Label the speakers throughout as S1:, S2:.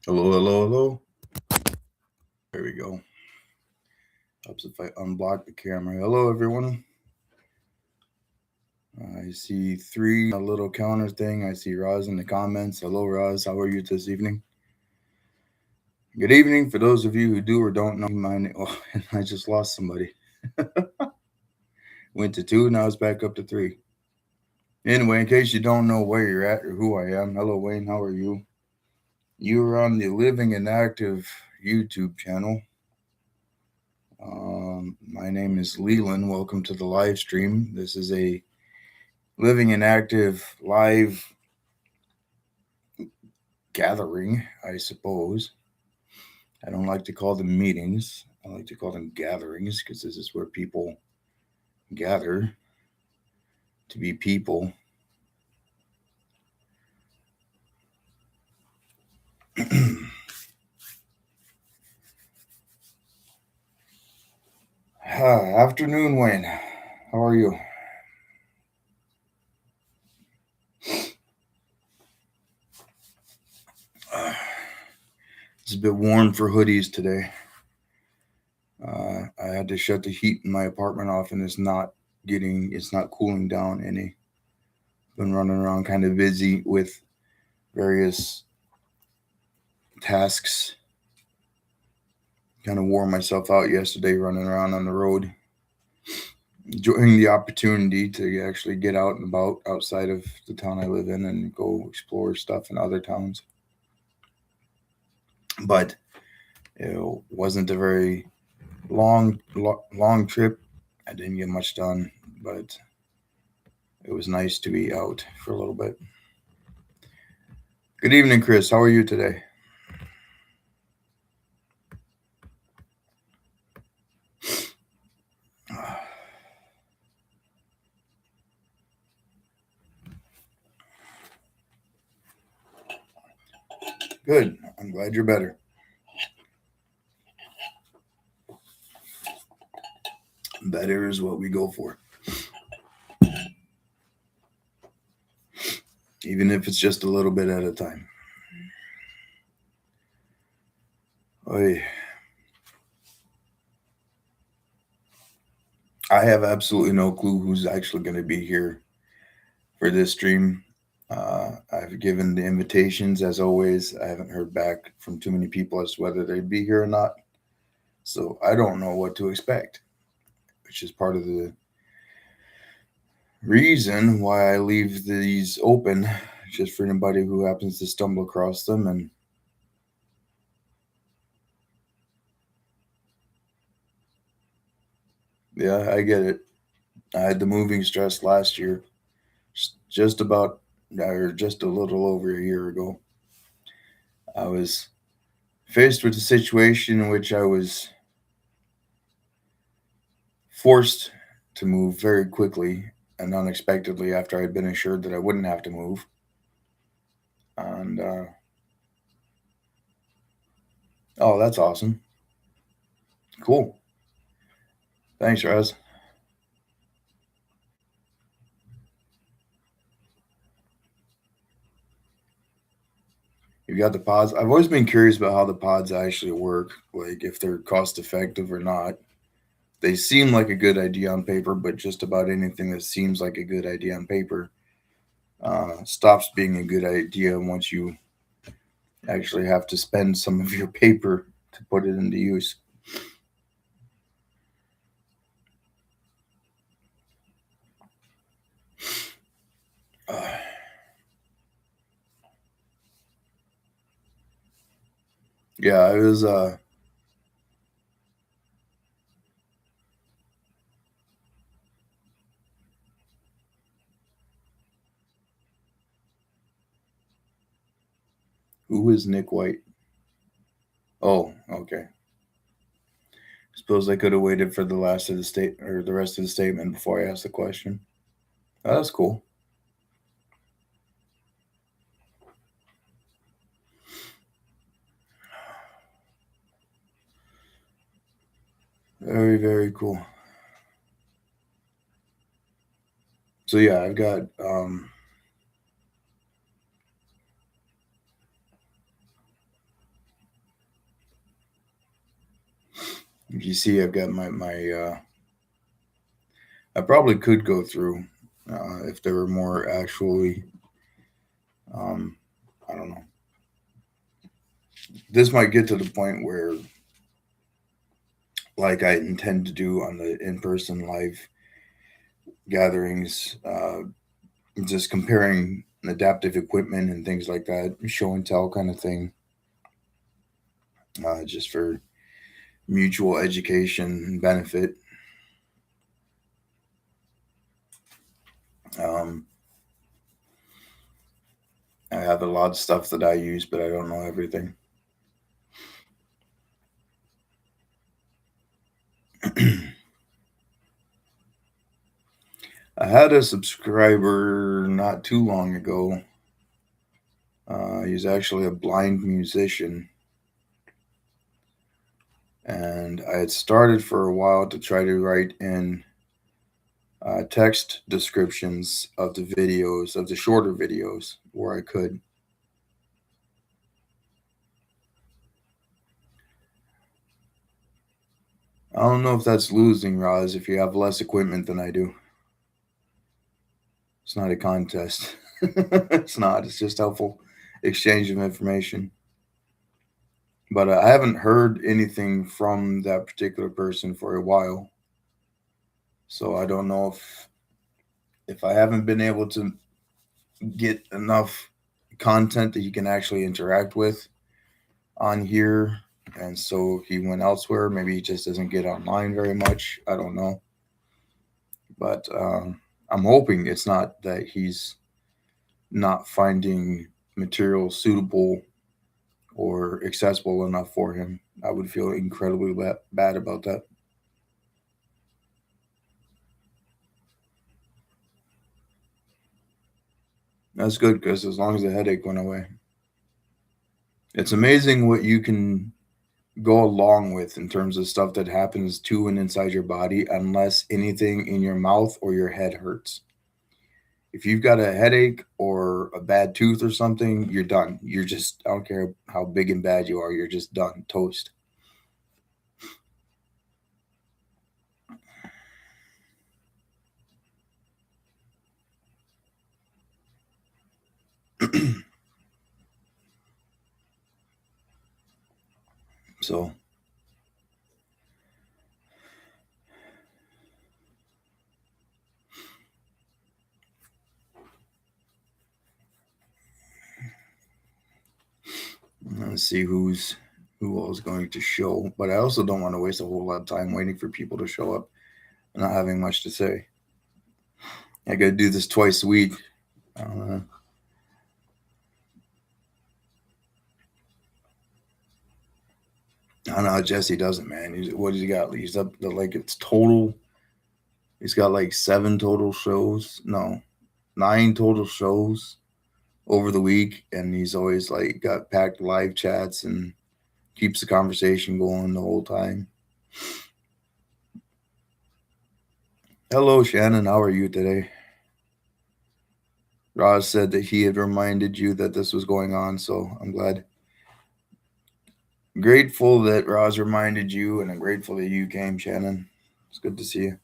S1: Hello, hello, hello. There we go. Helps if I unblock the camera. Hello, everyone. I see three, a little counter thing. I see Roz in the comments. Hello, Roz. How are you this evening? Good evening. For those of you who do or don't know my name, oh, and I just lost somebody. Went to two, now it's back up to three. Anyway, in case you don't know where you're at or who I am, hello, Wayne. How are you? You are on the Living and Active YouTube channel. My name is Leland. Welcome to the live stream. This is a Living and Active live gathering, I suppose. I don't like to call them meetings. I like to call them gatherings because this is where people gather to be people. Afternoon, Wayne. How are you? It's a bit warm for hoodies today. I had to shut the heat in my apartment off, and it's not cooling down any. Been running around kind of busy with various tasks. Kind of wore myself out yesterday running around on the road, enjoying the opportunity to actually get out and about outside of the town I live in and go explore stuff in other towns. But it wasn't a very long trip. I didn't get much done, but it was nice to be out for a little bit. Good evening, Chris. How are you today? Good. I'm glad you're better. Better is what we go for. Even if it's just a little bit at a time. Oy. I have absolutely no clue who's actually going to be here for this stream. I've given the invitations as always. I haven't heard back from too many people as to whether they'd be here or not. So I don't know what to expect, which is part of the reason why I leave these open, just for anybody who happens to stumble across them. And yeah, I get it. I had the moving stress last year, just about, or just a little over a year ago. I was faced with a situation in which I was forced to move very quickly and unexpectedly after I'd been assured that I wouldn't have to move. And oh, that's awesome. Cool. Thanks, Raz. You got the pods. I've always been curious about how the pods actually work, like if they're cost effective or not. They seem like a good idea on paper, but just about anything that seems like a good idea on paper stops being a good idea once you actually have to spend some of your paper to put it into use. Uh, yeah, it was. Who is Nick White? Oh, okay. Suppose I could have waited for the last of the state or the rest of the statement before I asked the question. Oh, that's cool. Very, very cool. So yeah, I've got you see, I've got my. I probably could go through if there were more actually. Um, I don't know. This might get to the point where, like I intend to do on the in-person live gatherings, just comparing adaptive equipment and things like that, show and tell kind of thing, just for mutual education and benefit. Um, I have a lot of stuff that I use, but I don't know everything. I had a subscriber not too long ago. He's actually a blind musician, and I had started for a while to try to write in text descriptions of the videos, of the shorter videos, where I could. I don't know if that's losing, Roz, if you have less equipment than I do. It's not a contest. It's not. It's just helpful exchange of information. But I haven't heard anything from that particular person for a while. So I don't know if I haven't been able to get enough content that he can actually interact with on here, and so he went elsewhere. Maybe he just doesn't get online very much. I don't know, but I'm hoping it's not that he's not finding material suitable or accessible enough for him. I would feel incredibly bad about that. That's good because as long as the headache went away, it's amazing what you can go along with in terms of stuff that happens to and inside your body unless anything in your mouth or your head hurts. If you've got a headache or a bad tooth or something, you're done. You're just, I don't care how big and bad you are, you're just done. Toast. So, let's see who else is going to show. But I also don't want to waste a whole lot of time waiting for people to show up and not having much to say. I got to do this twice a week. Uh, I don't know how Jesse does it, man. What does he got? He's up to like it's total. He's got like 7 total shows. No, 9 total shows over the week, and he's always like got packed live chats and keeps the conversation going the whole time. Hello, Shannon. How are you today? Roz said that he had reminded you that this was going on, so I'm glad. Grateful that Roz reminded you, and I'm grateful that you came, Shannon. It's good to see you.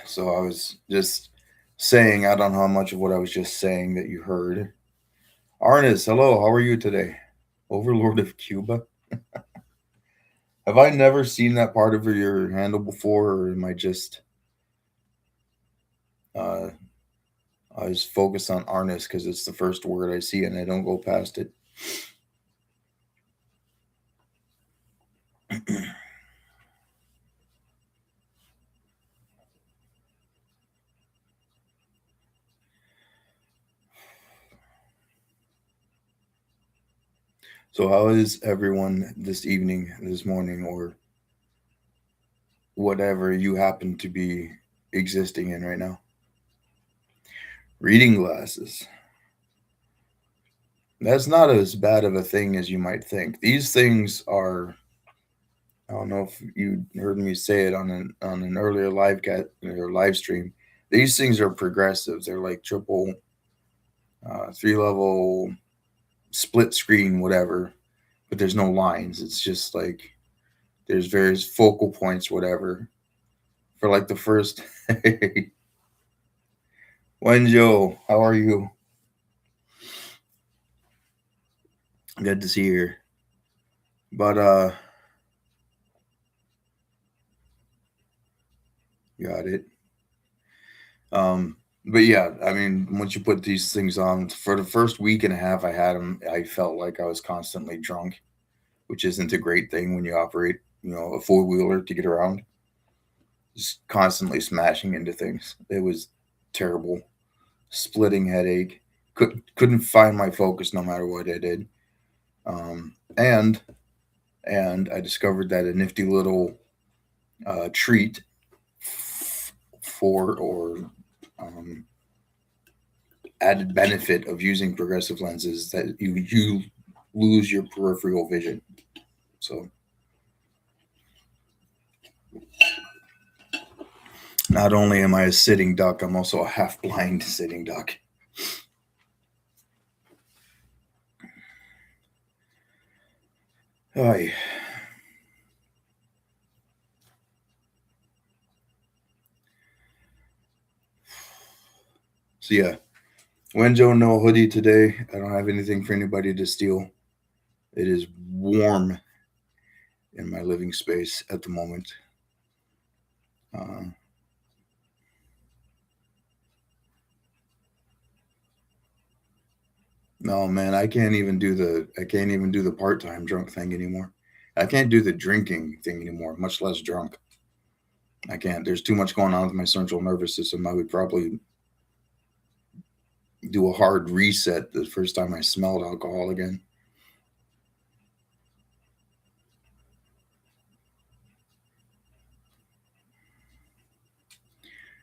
S1: So I was just saying, I don't know how much of what I was just saying that you heard. Arnis, hello. How are you today? Overlord of Cuba. Have I never seen that part of your handle before, or am I just uh, I just focus on Arnis because it's the first word I see and I don't go past it. So how is everyone this evening, this morning, or whatever you happen to be existing in right now? Reading glasses. That's not as bad of a thing as you might think. These things are, I don't know if you heard me say it on an earlier live cat or live stream. These things are progressive. They're like triple, 3 level split screen, whatever, but there's no lines. It's just like there's various focal points, whatever. For like the first, hey, Wenjo, how are you? Good to see you here. But got it. Um, but yeah, I mean, once you put these things on, for the first week and a half I had them, I felt like I was constantly drunk, which isn't a great thing when you operate, a four wheeler to get around. Just constantly smashing into things. It was terrible. Splitting headache. Couldn't find my focus no matter what I did. Um, and and I discovered that a nifty little treat for or um, added benefit of using progressive lenses that you lose your peripheral vision. So not only am I a sitting duck, I'm also a half blind sitting duck. Oy. So yeah, Wenjo, no hoodie today. I don't have anything for anybody to steal. It is warm in my living space at the moment. Uh, no, man, I can't even do the part time drunk thing anymore. I can't do the drinking thing anymore, much less drunk. I can't. There's too much going on with my central nervous system. I would probably do a hard reset the first time I smelled alcohol again.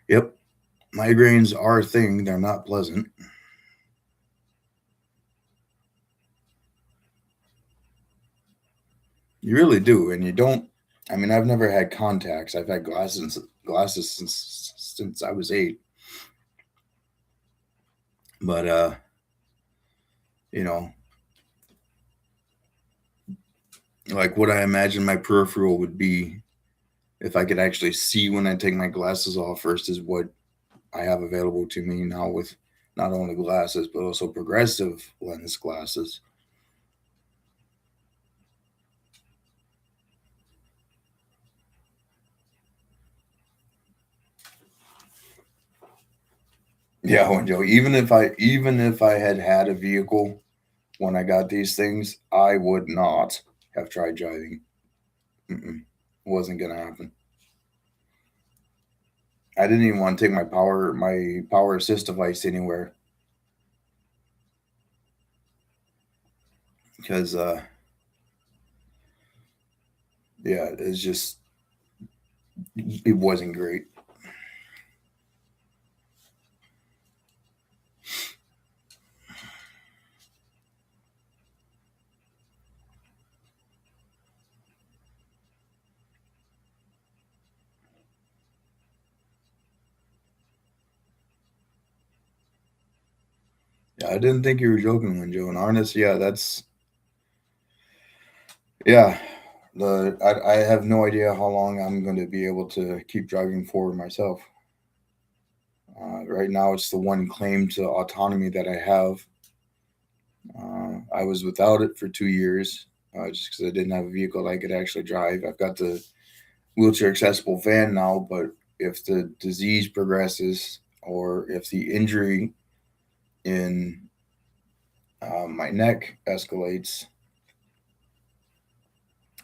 S1: Yep, migraines are a thing. They're not pleasant. You really do, and you don't. I mean, I've never had contacts. I've had glasses since I was 8. But you know, like what I imagine my peripheral would be if I could actually see when I take my glasses off versus what I have available to me now with not only glasses but also progressive lens glasses. Yeah, when Joe, even if I had had a vehicle when I got these things, I would not have tried driving. Mm-mm. Wasn't gonna happen. I didn't even want to take my power assist device anywhere because yeah, it's just it wasn't great. Yeah, I didn't think you were joking when Joe and Arnis. Yeah, that's yeah. I have no idea how long I'm going to be able to keep driving forward myself. Right now, it's the one claim to autonomy that I have. I was without it for 2 years just because I didn't have a vehicle that I could actually drive. I've got the wheelchair accessible van now, but if the disease progresses or if the injury in my neck escalates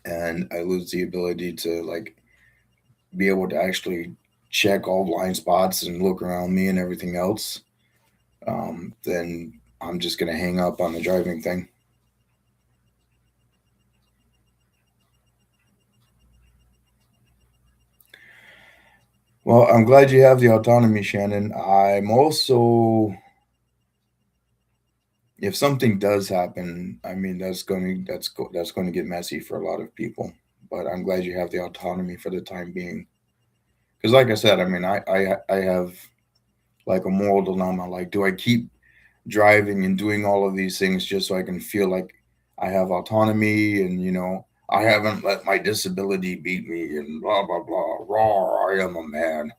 S1: and I lose the ability to like be able to actually check all blind spots and look around me and everything else, then I'm just gonna hang up on the driving thing. Well, I'm glad you have the autonomy, Shannon. I'm also, if something does happen, I mean that's going to get messy for a lot of people. But I'm glad you have the autonomy for the time being. Because, like I said, I mean, I have like a moral dilemma. Like, do I keep driving and doing all of these things just so I can feel like I have autonomy, and I haven't let my disability beat me, and blah blah blah. Raw, I am a man.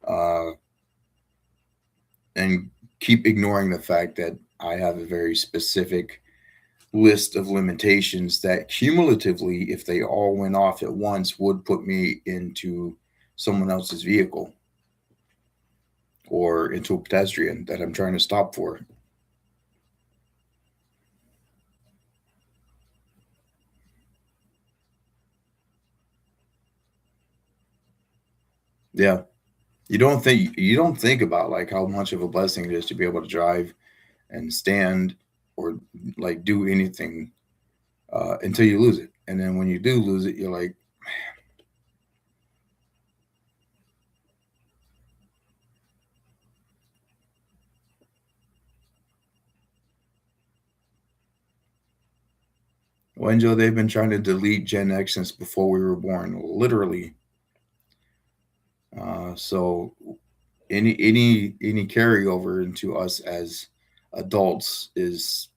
S1: uh, and keep ignoring the fact that I have a very specific list of limitations that cumulatively, if they all went off at once, would put me into someone else's vehicle or into a pedestrian that I'm trying to stop for. Yeah. You don't think about like how much of a blessing it is to be able to drive and stand or like do anything until you lose it. And then when you do lose it, you're like, well, Joe, they've been trying to delete Gen X since before we were born, literally. So any carryover into us as adults is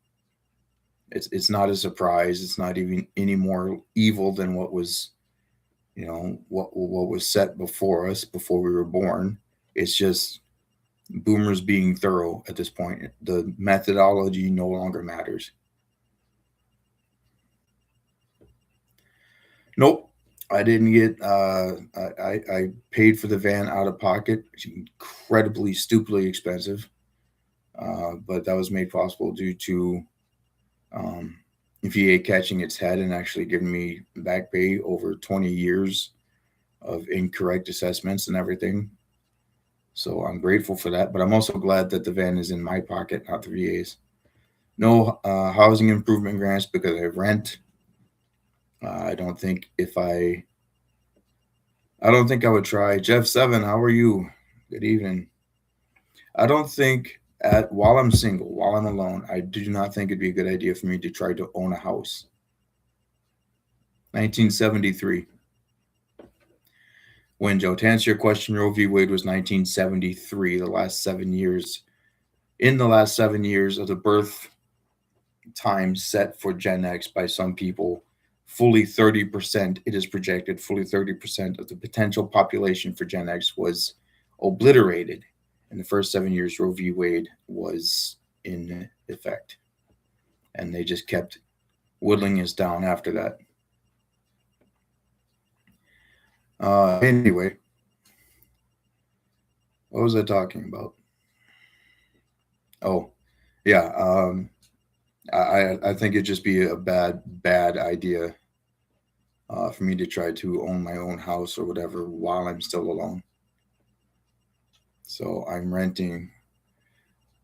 S1: it's not a surprise. It's not even any more evil than what was what was set before us before we were born. It's just boomers being thorough at this point. The methodology no longer matters. Nope. I didn't get. I paid for the van out of pocket. It's incredibly, stupidly expensive, but that was made possible due to um, VA catching its head and actually giving me back pay over 20 years of incorrect assessments and everything. So I'm grateful for that, but I'm also glad that the van is in my pocket, not the VA's. No housing improvement grants because I rent. I don't think if I don't think I would try. Jeff Seven, how are you? Good evening. I don't think at while I'm single, while I'm alone, I do not think it'd be a good idea for me to try to own a house. 1973. When Joe, to answer your question, Roe v. Wade was 1973. The last 7 years, in the last 7 years of the birth time set for Gen X by some people, fully 30%, it is projected, fully 30% of the potential population for Gen X was obliterated in the first 7 years Roe v. Wade was in effect. And they just kept whittling us down after that. Anyway, what was I talking about? Oh, yeah. I think it'd just be a bad idea for me to try to own my own house or whatever while I'm still alone. So I'm renting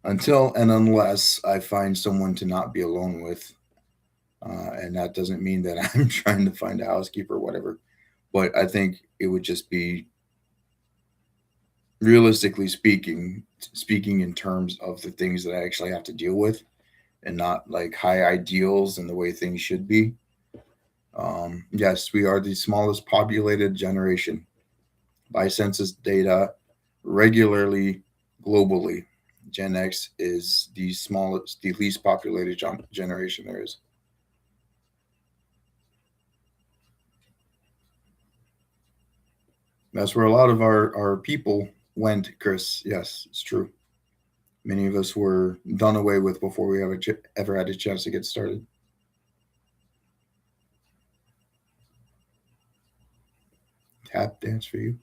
S1: until and unless I find someone to not be alone with. And that doesn't mean that I'm trying to find a housekeeper or whatever. But I think it would just be realistically speaking in terms of the things that I actually have to deal with and not like high ideals and the way things should be. Yes, we are the smallest populated generation by census data regularly globally. Gen X is the smallest, the least populated generation there is. That's where a lot of our people went, Chris. Yes, it's true. Many of us were done away with before we ever had a chance to get started. Tap dance for you.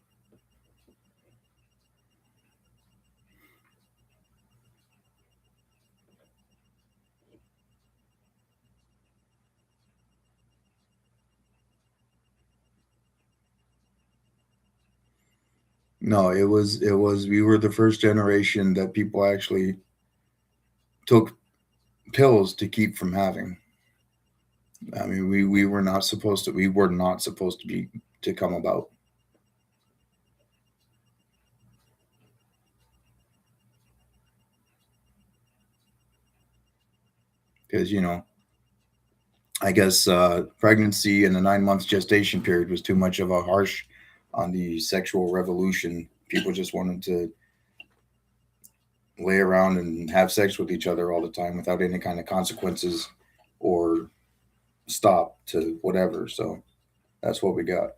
S1: No, it was we were the first generation that people actually took pills to keep from having. I mean, we were not supposed to be to come about because I guess pregnancy and the 9 months gestation period was too much of a harsh on the sexual revolution. People just wanted to lay around and have sex with each other all the time without any kind of consequences or stop to whatever. So that's what we got.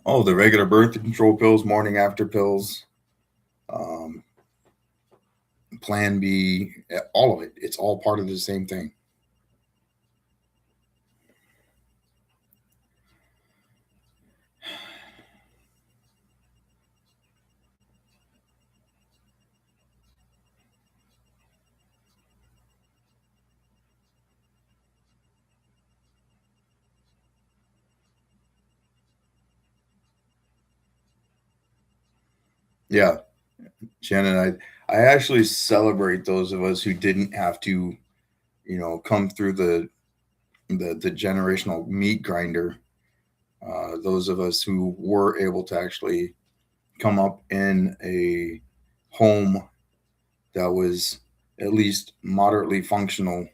S1: Oh, the regular birth control pills, morning after pills, um, Plan B, all of it. It's all part of the same thing. Yeah, Shannon, I actually celebrate those of us who didn't have to, come through the generational meat grinder. Those of us who were able to actually come up in a home that was at least moderately functional,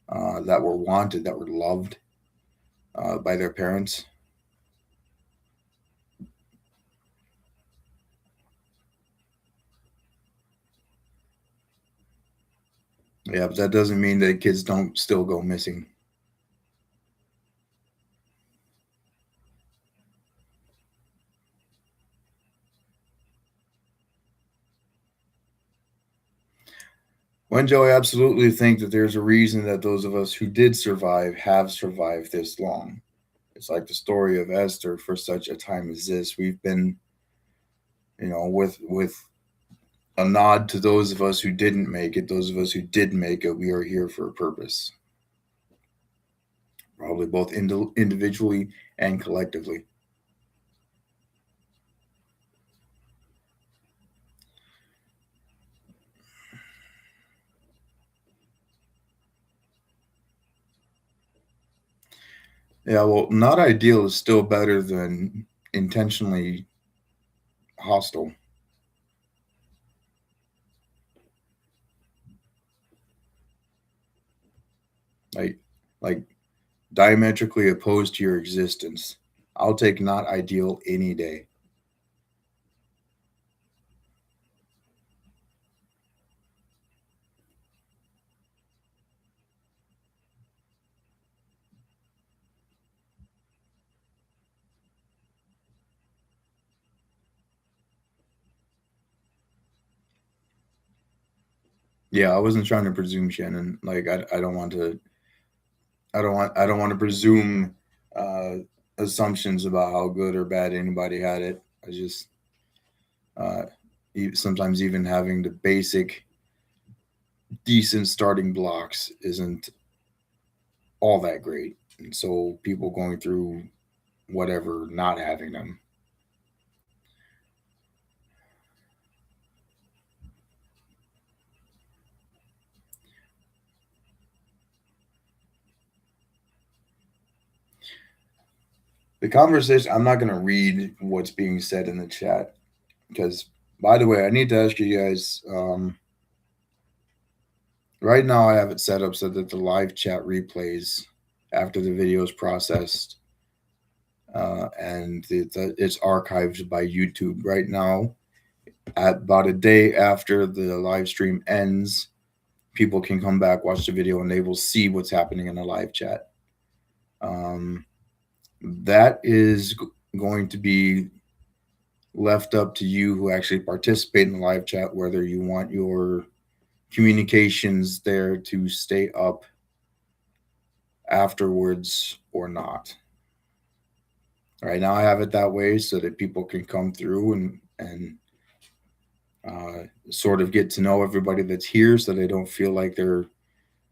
S1: that were wanted, that were loved by their parents. Yeah, but that doesn't mean that kids don't still go missing. When Joe, I absolutely think that there's a reason that those of us who did survive have survived this long. It's like the story of Esther. For such a time as this, we've been, with a nod to those of us who didn't make it. Those of us who did make it, we are here for a purpose. Probably both individually and collectively. Yeah, well, not ideal is still better than intentionally hostile. Like, like diametrically opposed to your existence. I'll take not ideal any day. Yeah, I wasn't trying to presume, Shannon. Like I don't want to. I don't want to presume uh, assumptions about how good or bad anybody had it. I just uh, sometimes even having the basic decent starting blocks isn't all that great, and so people going through whatever not having them. The conversation. I'm not going to read what's being said in the chat because, by the way, I need to ask you guys. Right now, I have it set up so that the live chat replays after the video is processed, and it's archived by YouTube. Right now, at about a day after the live stream ends, people can come back, watch the video, and they will see what's happening in the live chat. Um, that is going to be left up to you who actually participate in the live chat, whether you want your communications there to stay up afterwards or not. Right now, I have it that way so that people can come through and sort of get to know everybody that's here, so they don't feel like they're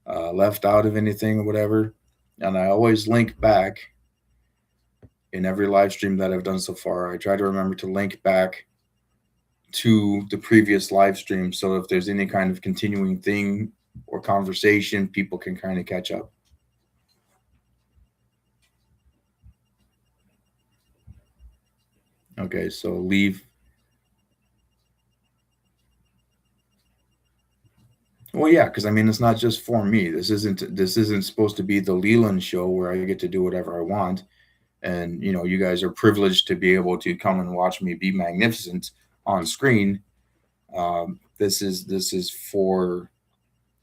S1: left out of anything or whatever. And I always link back in every live stream that I've done so far. I try to remember to link back to the previous live stream, so if there's any kind of continuing thing or conversation, people can kind of catch up. Okay, so leave. Well, yeah, because I mean, it's not just for me. This isn't supposed to be the Leland show where I get to do whatever I want, and you guys are privileged to be able to come and watch me be magnificent on screen. This is for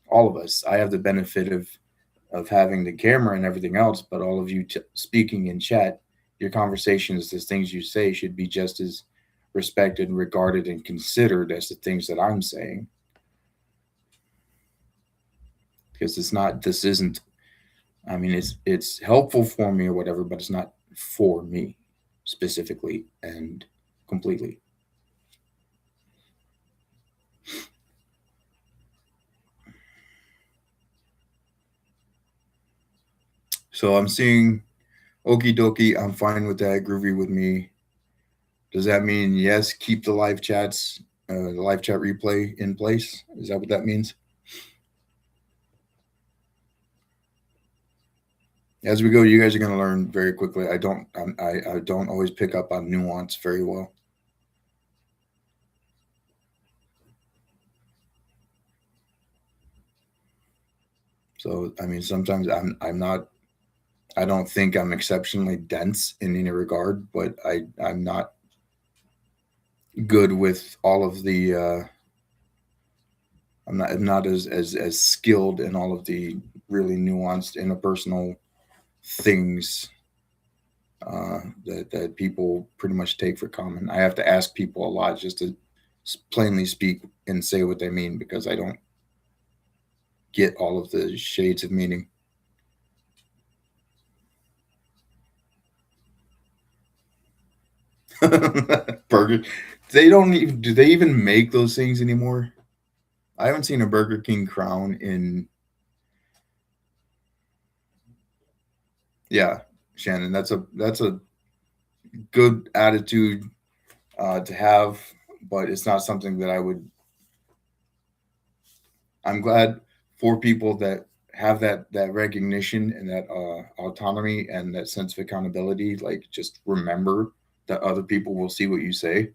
S1: all of us. I have the benefit of having the camera and everything else, but all of you speaking in chat, your conversations, the things you say should be just as respected, regarded, and considered as the things that I'm saying. Because it's not, this isn't, I mean, it's helpful for me or whatever, but it's not for me specifically and completely. So I'm seeing okie dokie, I'm fine with that, groovy with me. Does that mean yes, keep the live chats, the live chat replay in place? Is that what that means? As we go, you guys are going to learn very quickly. I don't always pick up on nuance very well. So I mean, sometimes I'm not. I don't think I'm exceptionally dense in any regard, but I'm not good with all of the. I'm not as skilled in all of the really nuanced interpersonal things that people pretty much take for common. I have to ask people a lot just to plainly speak and say what they mean because I don't get all of the shades of meaning. Burger, they don't even, do they even make those things anymore? I haven't seen a Burger King crown in, yeah, Shannon. That's a good attitude to have, but it's not something that I would. I'm glad for people that have that recognition and that autonomy and that sense of accountability. Like, just remember that other people will see what you say.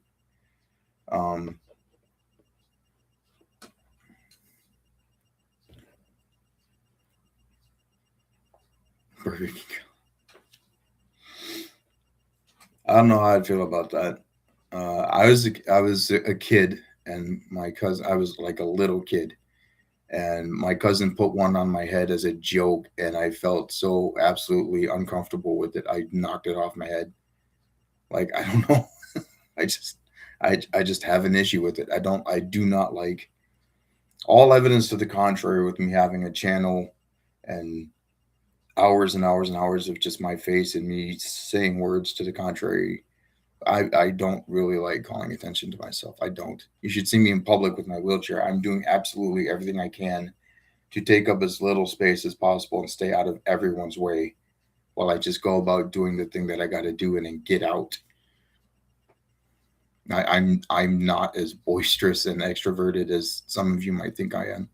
S1: Um, Burger King. I don't know how I feel about that. I was a kid, and my cousin. I was like a little kid, and my cousin put one on my head as a joke, and I felt so absolutely uncomfortable with it. I knocked it off my head. Like, I don't know. I just I just have an issue with it. I do not like, all evidence to the contrary with me having a channel and hours and hours and hours of just my face and me saying words to the contrary. I don't really like calling attention to myself. I don't. You should see me in public with my wheelchair. I'm doing absolutely everything I can to take up as little space as possible and stay out of everyone's way while I just go about doing the thing that I got to do and then get out. I'm not as boisterous and extroverted as some of you might think I am,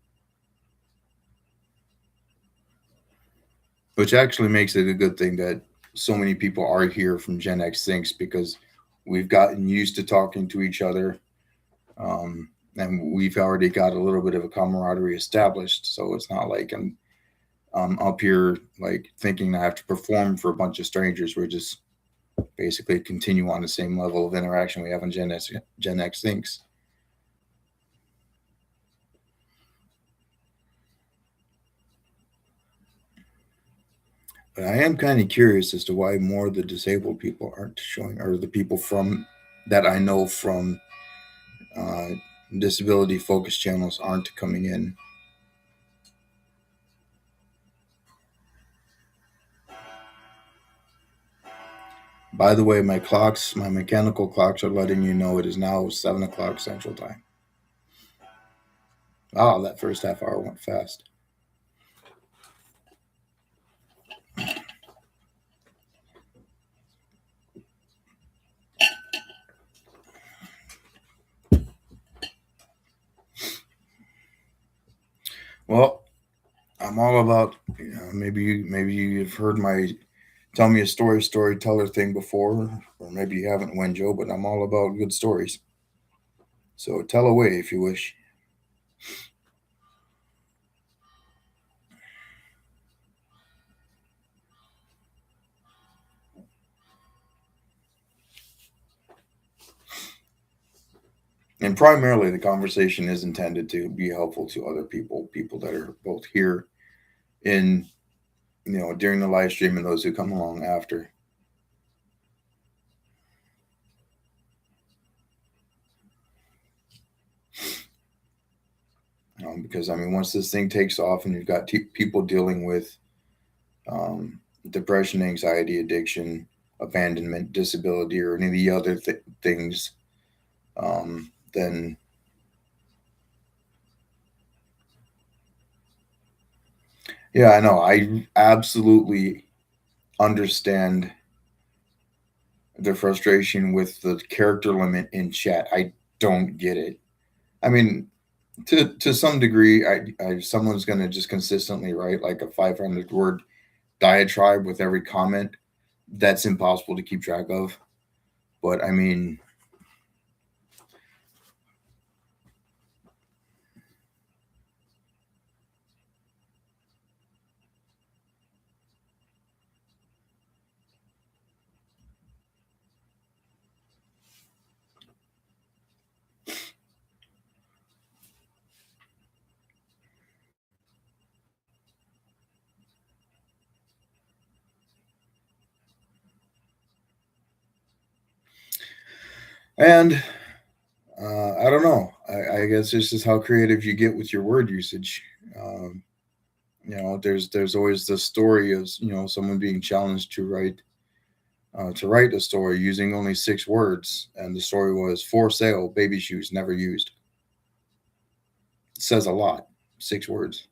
S1: which actually makes it a good thing that so many people are here from Gen X Thinks, because we've gotten used to talking to each other, and we've already got a little bit of a camaraderie established. So it's not like I'm up here like thinking I have to perform for a bunch of strangers. We're just basically continue on the same level of interaction we have in Gen X Thinks. But I am kind of curious as to why more of the disabled people aren't showing, or the people from that I know from uh, disability focus channels aren't coming in. By the way, my mechanical clocks are letting you know it is now 7 o'clock Central Time. Wow, that first half hour went fast. Well, I'm all about, maybe you've heard my tell me a storyteller thing before, or maybe you haven't, Wenjo, but I'm all about good stories. So tell away if you wish. And primarily, the conversation is intended to be helpful to other people, people that are both here in, during the live stream and those who come along after. Because I mean, once this thing takes off and you've got people dealing with depression, anxiety, addiction, abandonment, disability, or any of the other things, then yeah, I know. I absolutely understand the frustration with the character limit in chat. I don't get it. I mean, to some degree, someone's going to just consistently write like a 500-word diatribe with every comment. That's impossible to keep track of. But I mean, and I don't know. I guess this is how creative you get with your word usage. Um, there's always the story of someone being challenged to write a story using only 6 words, and the story was for sale, baby shoes never used. It says a lot. 6 words.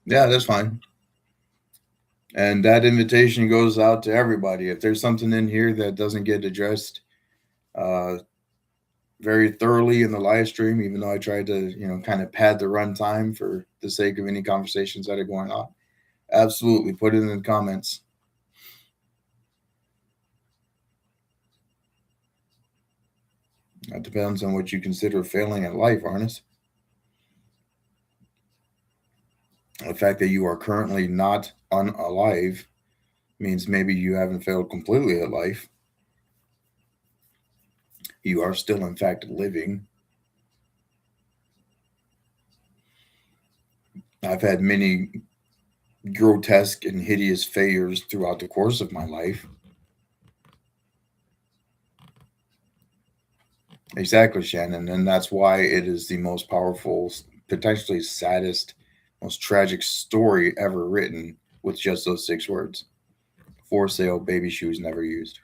S1: Yeah, that's fine. And that invitation goes out to everybody. If there's something in here that doesn't get addressed uh, very thoroughly in the live stream, even though I tried to, kind of pad the runtime for the sake of any conversations that are going on, absolutely put it in the comments. That depends on what you consider failing at life, Arnis. The fact that you are currently not unalive means maybe you haven't failed completely at life. You are still, in fact, living. I've had many grotesque and hideous failures throughout the course of my life. Exactly, Shannon. And that's why it is the most powerful, potentially saddest, most tragic story ever written with just those 6 words. For sale, baby shoes never used.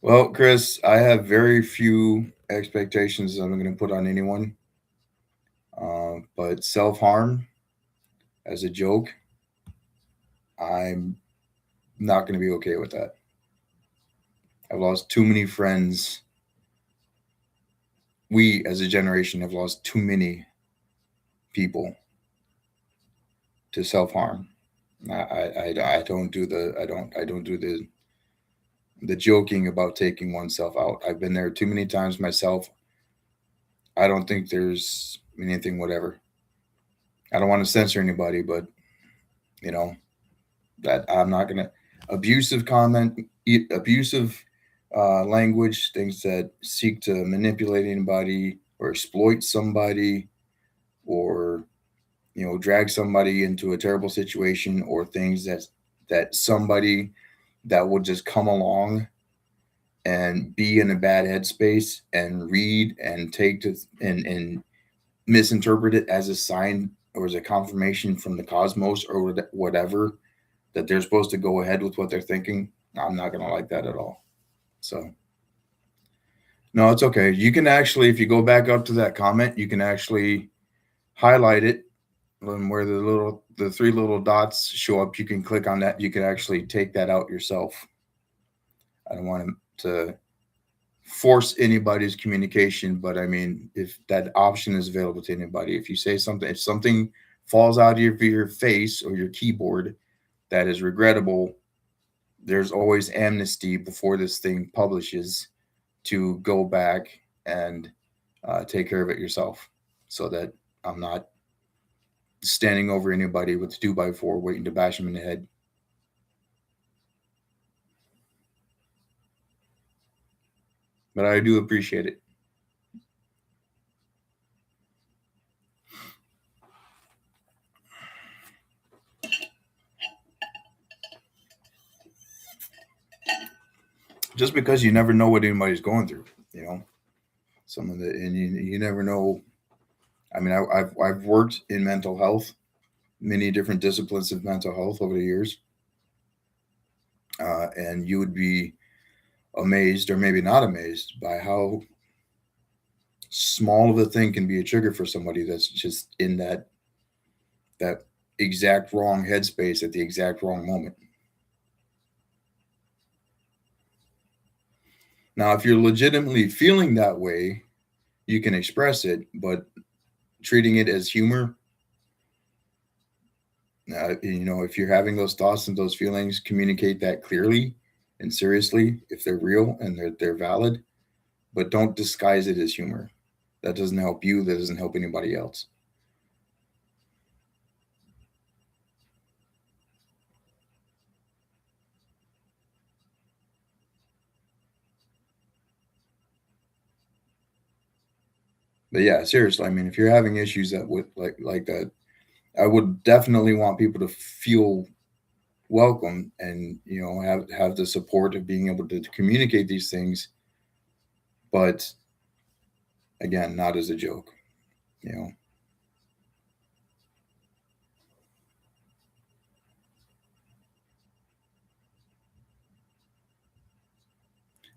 S1: Well, Chris, I have very few expectations that I'm going to put on anyone. But self harm as a joke, I'm not going to be okay with that. I've lost too many friends. We as a generation have lost too many people to self harm. I don't do the joking about taking oneself out. I've been there too many times myself. I don't think there's anything whatever. I don't want to censor anybody, but you know that I'm not gonna abusive comment, abusive language, things that seek to manipulate anybody or exploit somebody, or drag somebody into a terrible situation, or things that somebody that will just come along and be in a bad headspace and read and take to and misinterpret it as a sign or as a confirmation from the cosmos or whatever, that they're supposed to go ahead with what they're thinking. I'm not going to like that at all. So no, it's okay. You can actually, if you go back up to that comment, you can actually highlight it, and where the 3 little dots show up, you can click on that. You can actually take that out yourself. I don't want to force anybody's communication, but I mean, if that option is available to anybody, if you say something, if something falls out of your face or your keyboard that is regrettable, there's always amnesty before this thing publishes to go back and take care of it yourself, so that I'm not standing over anybody with a 2x4 waiting to bash them in the head. But I do appreciate it. Just because you never know what anybody's going through, you know, some of the, and you never know. I mean, I've worked in mental health, many different disciplines of mental health over the years, and you would be amazed, or maybe not amazed, by how small of a thing can be a trigger for somebody that's just in that exact wrong headspace at the exact wrong moment. Now, if you're legitimately feeling that way, you can express it, but treating it as humor, you know, if you're having those thoughts and those feelings, communicate that clearly and seriously if they're real and they're valid, but don't disguise it as humor. That doesn't help you. That doesn't help anybody else. But yeah, seriously, I mean, if you're having issues that would like that, I would definitely want people to feel welcome, and you know, have the support of being able to communicate these things, but again, not as a joke, you know.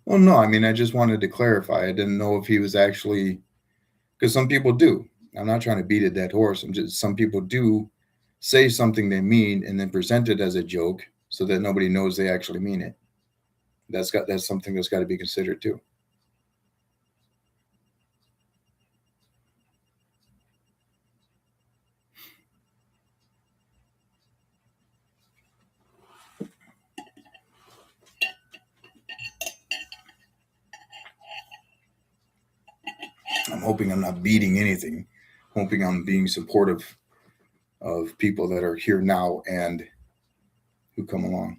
S1: Well, no, I mean, I just wanted to clarify. I didn't know if he was actually, because some people do. I'm not trying to beat a dead horse. I'm just, some people do say something they mean and then present it as a joke so that nobody knows they actually mean it. That's something that's got to be considered too. I'm hoping I'm not beating anything. I'm hoping I'm being supportive of people that are here now and who come along.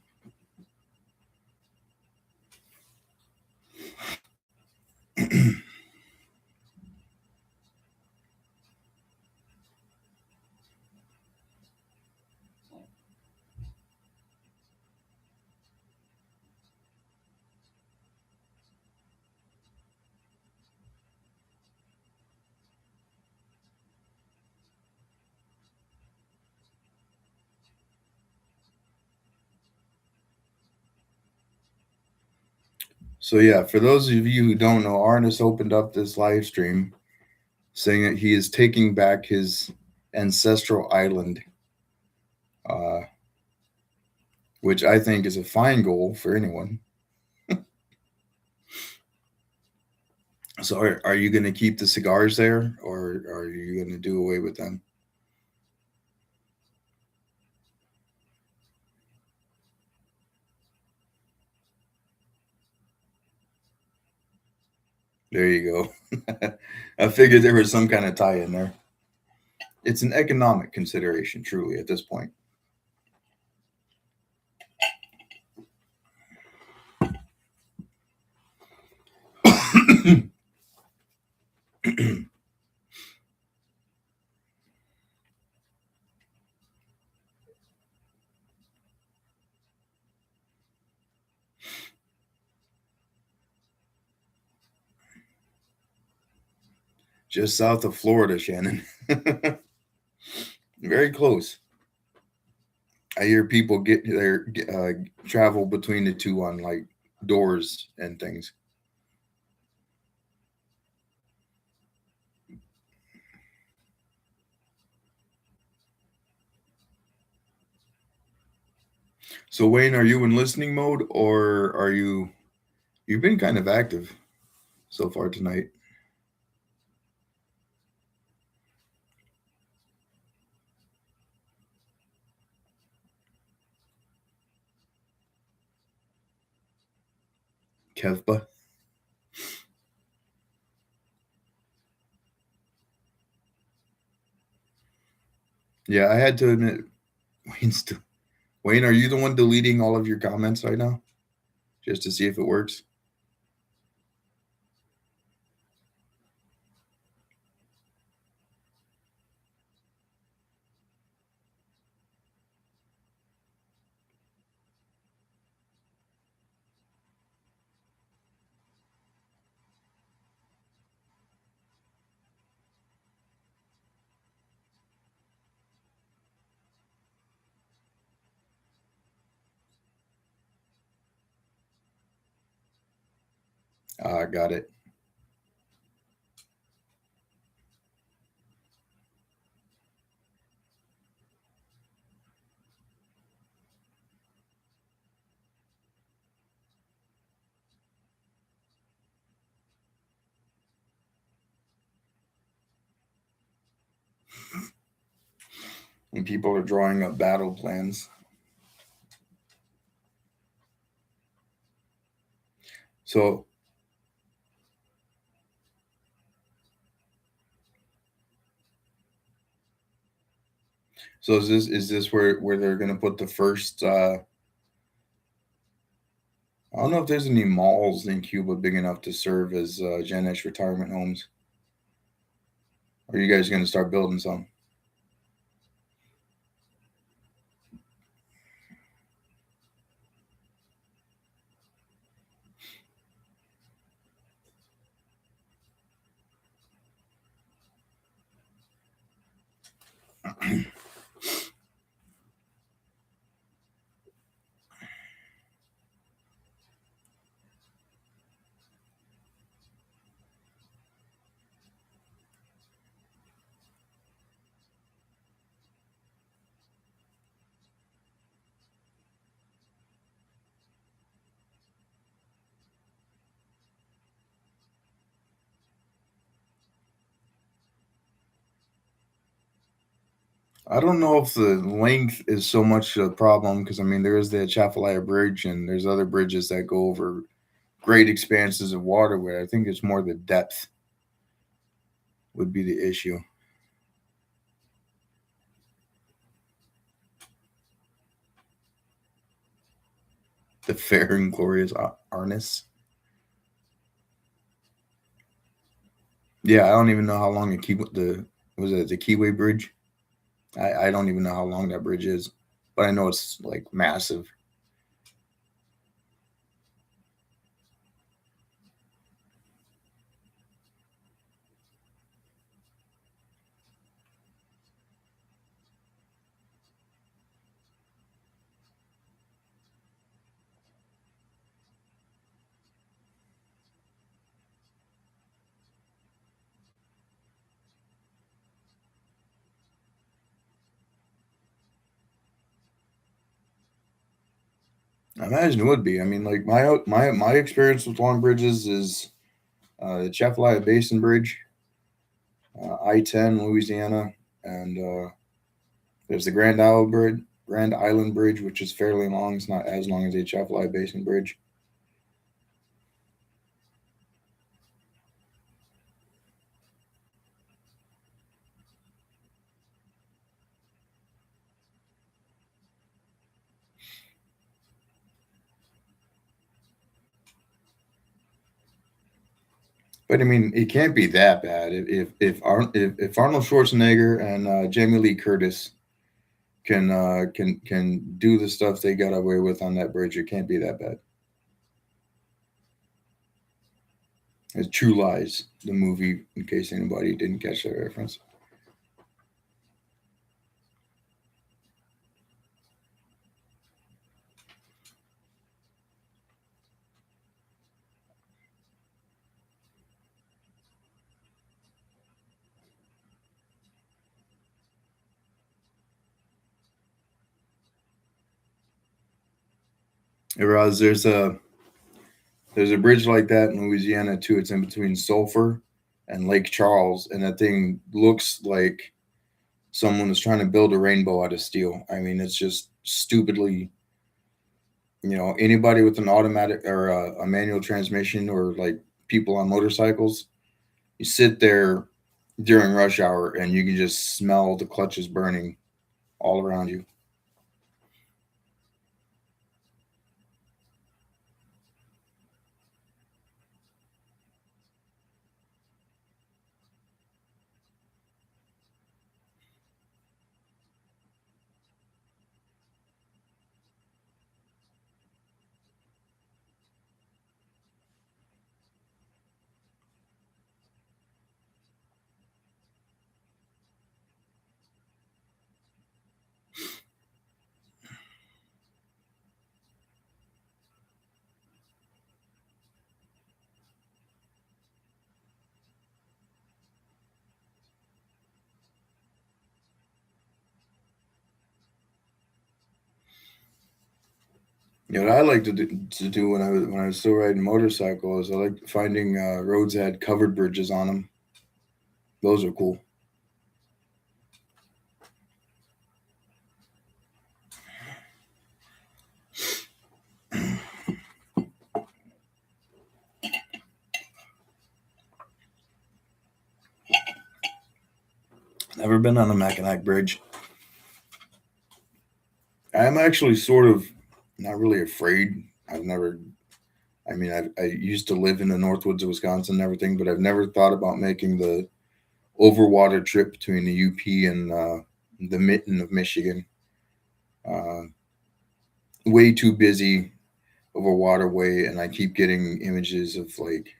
S1: So yeah, for those of you who don't know, Arnis opened up this live stream saying that he is taking back his ancestral island, uh, which I think is a fine goal for anyone. So are you going to keep the cigars there, or are you going to do away with them? There you go. I figured there was some kind of tie in there. It's an economic consideration, truly, at this point. Just south of Florida, Shannon. Very close. I hear people get their travel between the two on like doors and things. So Wayne, are you in listening mode, or are you? You've been kind of active. so far tonight. Kevba. Yeah, I had to admit, Wayne's Wayne, are you the one deleting all of your comments right now, just to see if it works? Ah, got it. And people are drawing up battle plans. So, so is this where they're gonna put the first? I don't know if there's any malls in Cuba big enough to serve as Gen X retirement homes. Are you guys gonna start building some? I don't know if the length is so much a problem because I mean there is the Chafalaya Bridge and there's other bridges that go over great expanses of waterway. I think it's more the depth would be the issue. The fair and glorious Arnis. Yeah, I don't even know how long the was it the Keyway Bridge. I don't even know how long that bridge is, but I know it's like massive. I imagine it would be. I mean, like my experience with long bridges is the Cheflia Basin Bridge, I-10 Louisiana, and there's the Grand Island Bridge, which is fairly long. It's not as long as the Cheflia Basin Bridge. But I mean, it can't be that bad if Arnold Schwarzenegger and Jamie Lee Curtis can do the stuff they got away with on that bridge. It can't be that bad. It's True Lies, the movie, in case anybody didn't catch that reference. Whereas there's a There's a bridge like that in Louisiana too. It's in between Sulphur and Lake Charles, and that thing looks like someone was trying to build a rainbow out of steel. I mean, it's just stupidly, anybody with an automatic or a manual transmission, or like people on motorcycles, you sit there during rush hour and you can just smell the clutches burning all around you. What I like to do when I was still riding motorcycle is I like finding roads that had covered bridges on them. Those are cool. Never been on a Mackinac Bridge. I'm actually sort of not really afraid. I've never. I mean, I used to live in the Northwoods of Wisconsin and everything, but I've never thought about making the overwater trip between the UP and the mitten of Michigan. Uh, Way too busy of a waterway, and I keep getting images of like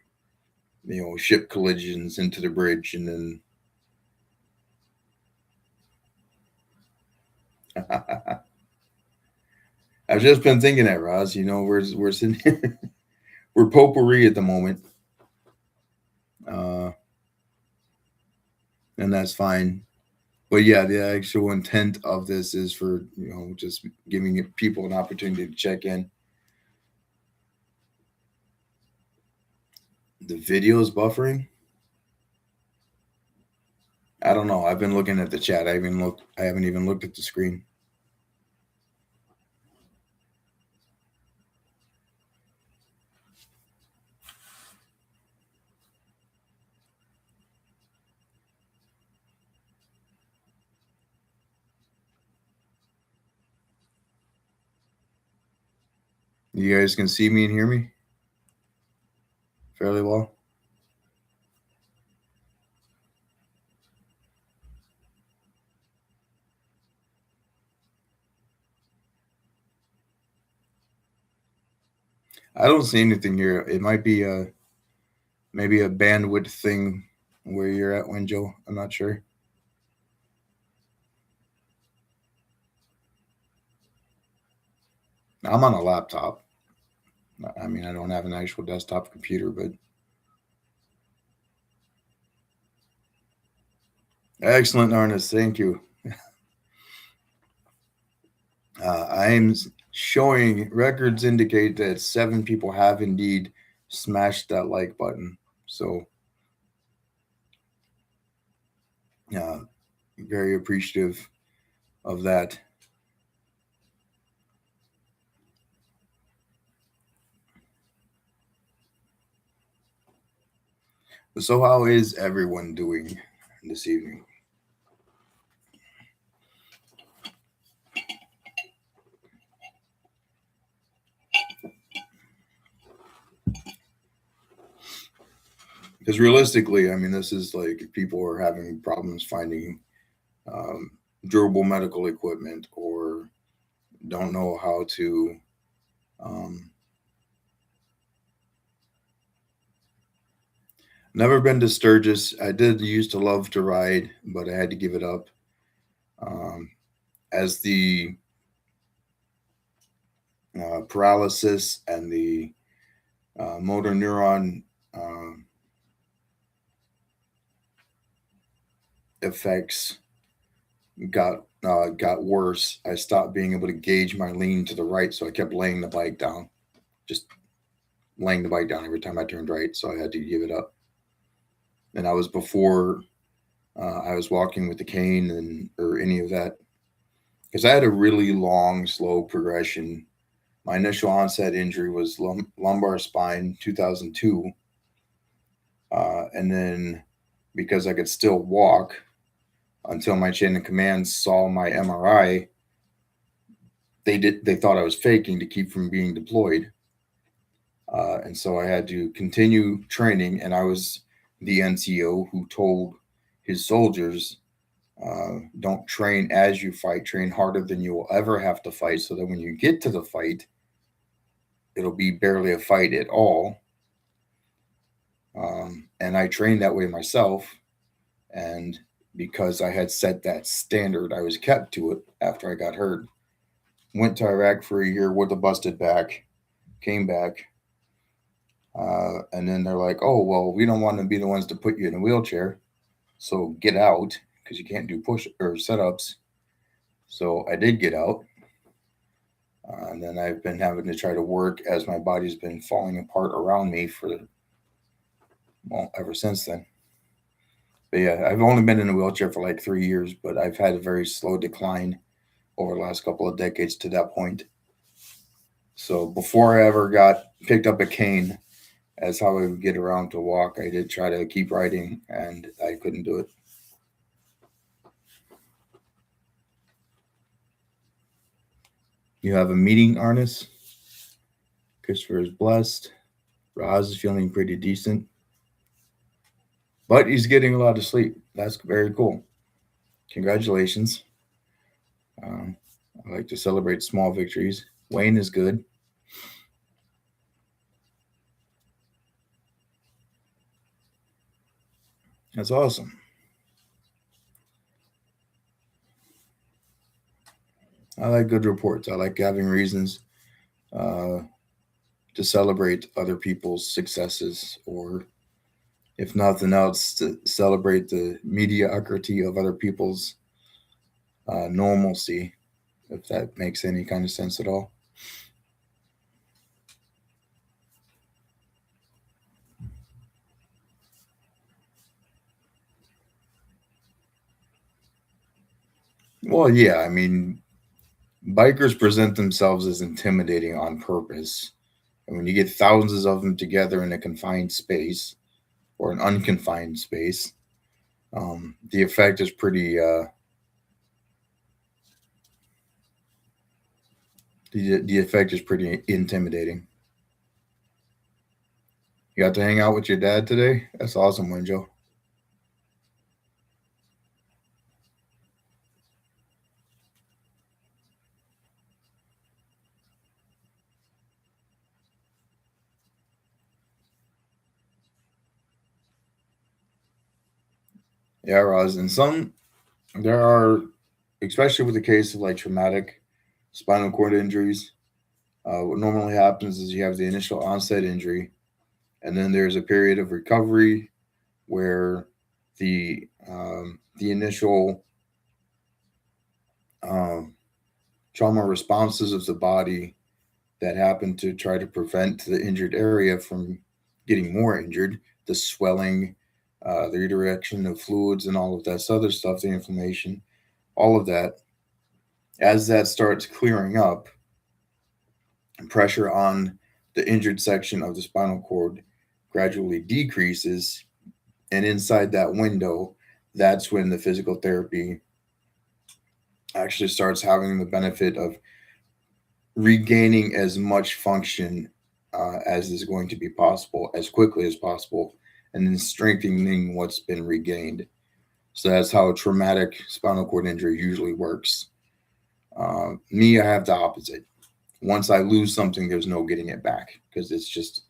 S1: ship collisions into the bridge, and then I've just been thinking that, Roz. We're sitting here, we're potpourri at the moment, uh, and that's fine. But yeah, the actual intent of this is for just giving people an opportunity to check in. The video's buffering. I don't know. I've been looking at the chat. I haven't even looked at the screen. You guys can see me and hear me fairly well. I don't see anything here. It might be maybe a bandwidth thing where you're at, Winjo. I'm not sure. I'm on a laptop. I mean, I don't have an actual desktop computer, but excellent, Arnis. Thank you. I'm showing records indicate that 7 people have indeed smashed that like button. So, very appreciative of that. So, how is everyone doing this evening? Because realistically, I mean, this is like people are having problems finding um, durable medical equipment, or don't know how to. Um, Never been to Sturgis. I did used to love to ride, but I had to give it up. Um, as the paralysis and the motor neuron effects got worse, I stopped being able to gauge my lean to the right, so I kept laying the bike down. Just laying the bike down every time I turned right, so I had to give it up. And I was before I was walking with the cane and or any of that because I had a really long, slow progression. My initial onset injury was lumbar spine 2002, and then because I could still walk until my chain of command saw my MRI, they thought I was faking to keep from being deployed, and so I had to continue training. And I was the NCO who told his soldiers, don't train as you fight, train harder than you will ever have to fight, so that when you get to the fight, it'll be barely a fight at all. And I trained that way myself. And because I had set that standard, I was kept to it after I got hurt. Went to Iraq for a year with a busted back, came back. And then they're like, oh, well, we don't want to be the ones to put you in a wheelchair. So get out because you can't do push or set ups. So I did get out. And then I've been having to try to work as my body's been falling apart around me for, well, ever since then. But yeah, I've only been in a wheelchair for like 3 years, but I've had a very slow decline over the last couple of decades to that point. So before I ever got picked up a cane as how I would get around to walk, I did try to keep riding and I couldn't do it. You have a meeting, Arnis. Christopher is blessed. Roz is feeling pretty decent, but he's getting a lot of sleep. That's very cool. Congratulations. I like to celebrate small victories. Wayne is good. That's awesome. I like good reports. I like having reasons uh, to celebrate other people's successes, or if nothing else, to celebrate the mediocrity of other people's normalcy, if that makes any kind of sense at all. Well, yeah, I mean, bikers present themselves as intimidating on purpose. And when you get thousands of them together in a confined space or an unconfined space, the effect is pretty. The effect is pretty intimidating. You got to hang out with your dad today. That's awesome, Winjo. Yeah, Roz. And some there are, especially with the case of like traumatic spinal cord injuries. What normally happens is you have the initial onset injury, and then there's a period of recovery where the initial um, trauma responses of the body that happen to try to prevent the injured area from getting more injured, the swelling, the redirection of fluids, and all of that other stuff, the inflammation, all of that. As that starts clearing up, pressure on the injured section of the spinal cord gradually decreases. And inside that window, that's when the physical therapy actually starts having the benefit of regaining as much function as is going to be possible as quickly as possible, and then strengthening what's been regained. So that's how a traumatic spinal cord injury usually works. Me, I have the opposite. Once I lose something, there's no getting it back because it's just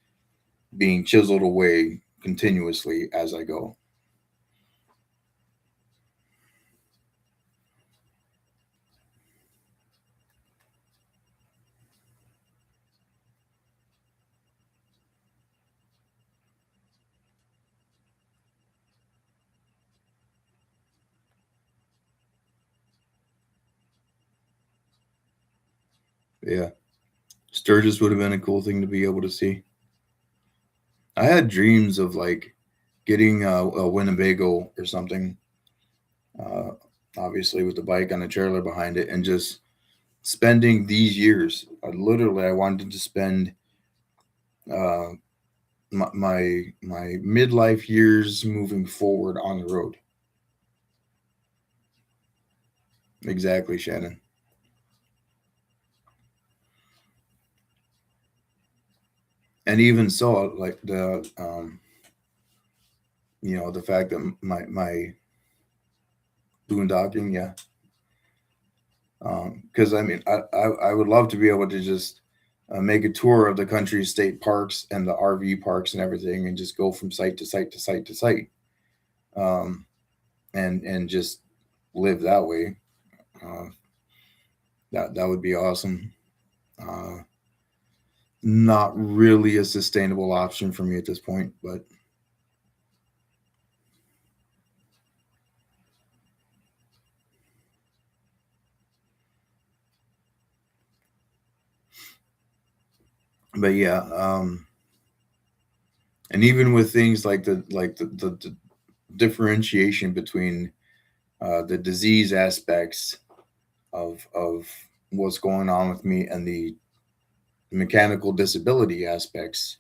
S1: being chiseled away continuously as I go. Yeah. Sturgis would have been a cool thing to be able to see. I had dreams of like getting a Winnebago or something, uh, obviously with the bike on a trailer behind it, and just spending these years. Literally, I wanted to spend uh, my midlife years moving forward on the road. Exactly, Shannon. And even so, like the fact that my boondocking, yeah, because I mean, I would love to be able to just make a tour of the country's state parks and the RV parks and everything, and just go from site to site to site to site, um, and just live that way. Uh, that would be awesome. Uh, Not really a sustainable option for me at this point, but yeah, and even with things like the differentiation between the disease aspects of what's going on with me and the mechanical disability aspects,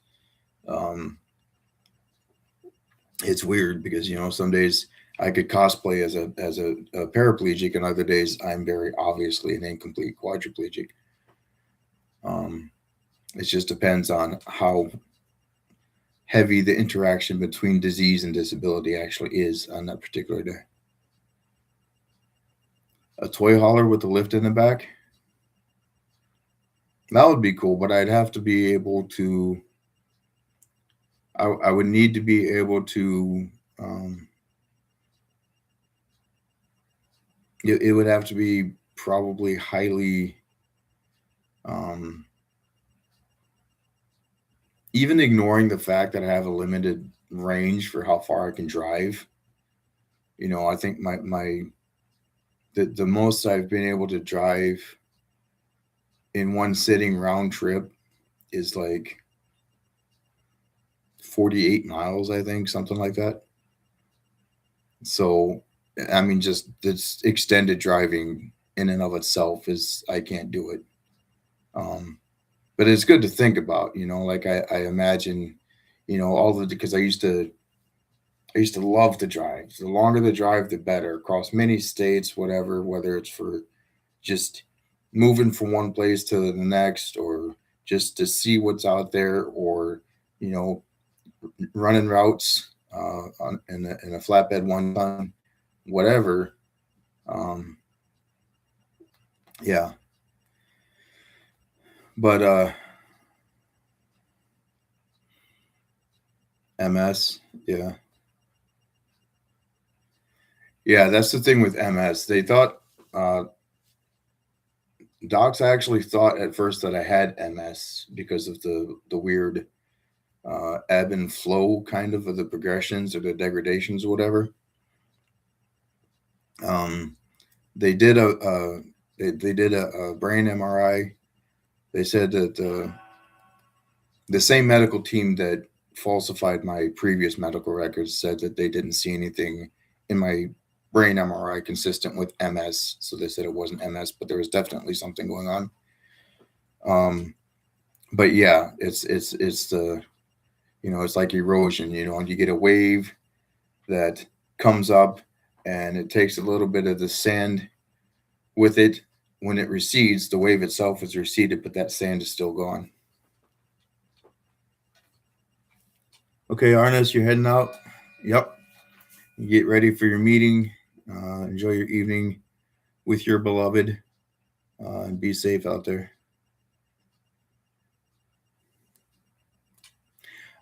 S1: um, it's weird because some days I could cosplay as a paraplegic, and other days I'm very obviously an incomplete quadriplegic. Um, it just depends on how heavy the interaction between disease and disability actually is on that particular day. A toy hauler with a lift in the back, that would be cool, but I'd have to be able to. I would need to be able to. Um, it would have to be probably highly, um, even ignoring the fact that I have a limited range for how far I can drive. I think the most I've been able to drive in one sitting round trip is like 48 miles, I think, something like that. So, I mean, just this extended driving in and of itself is, I can't do it. Um, but it's good to think about, like I imagine, all the, because I used to love to drive. The longer the drive, the better, across many states, whatever, whether it's for just moving from one place to the next, or just to see what's out there, or, you know, running routes in a flatbed one ton, whatever. Um, yeah, but MS, yeah, yeah. That's the thing with MS. They thought uh, docs actually thought at first that I had MS because of the weird ebb and flow kind of the progressions or the degradations or whatever. Um, they did a brain MRI. They said that the same medical team that falsified my previous medical records said that they didn't see anything in my brain MRI consistent with MS. So they said it wasn't MS, but there was definitely something going on. But yeah, it's the it's like erosion. And you get a wave that comes up, and it takes a little bit of the sand with it. When it recedes, the wave itself is receded, but that sand is still gone. Okay, Arnis, you're heading out. Yep. Get ready for your meeting. Enjoy your evening with your beloved, and be safe out there.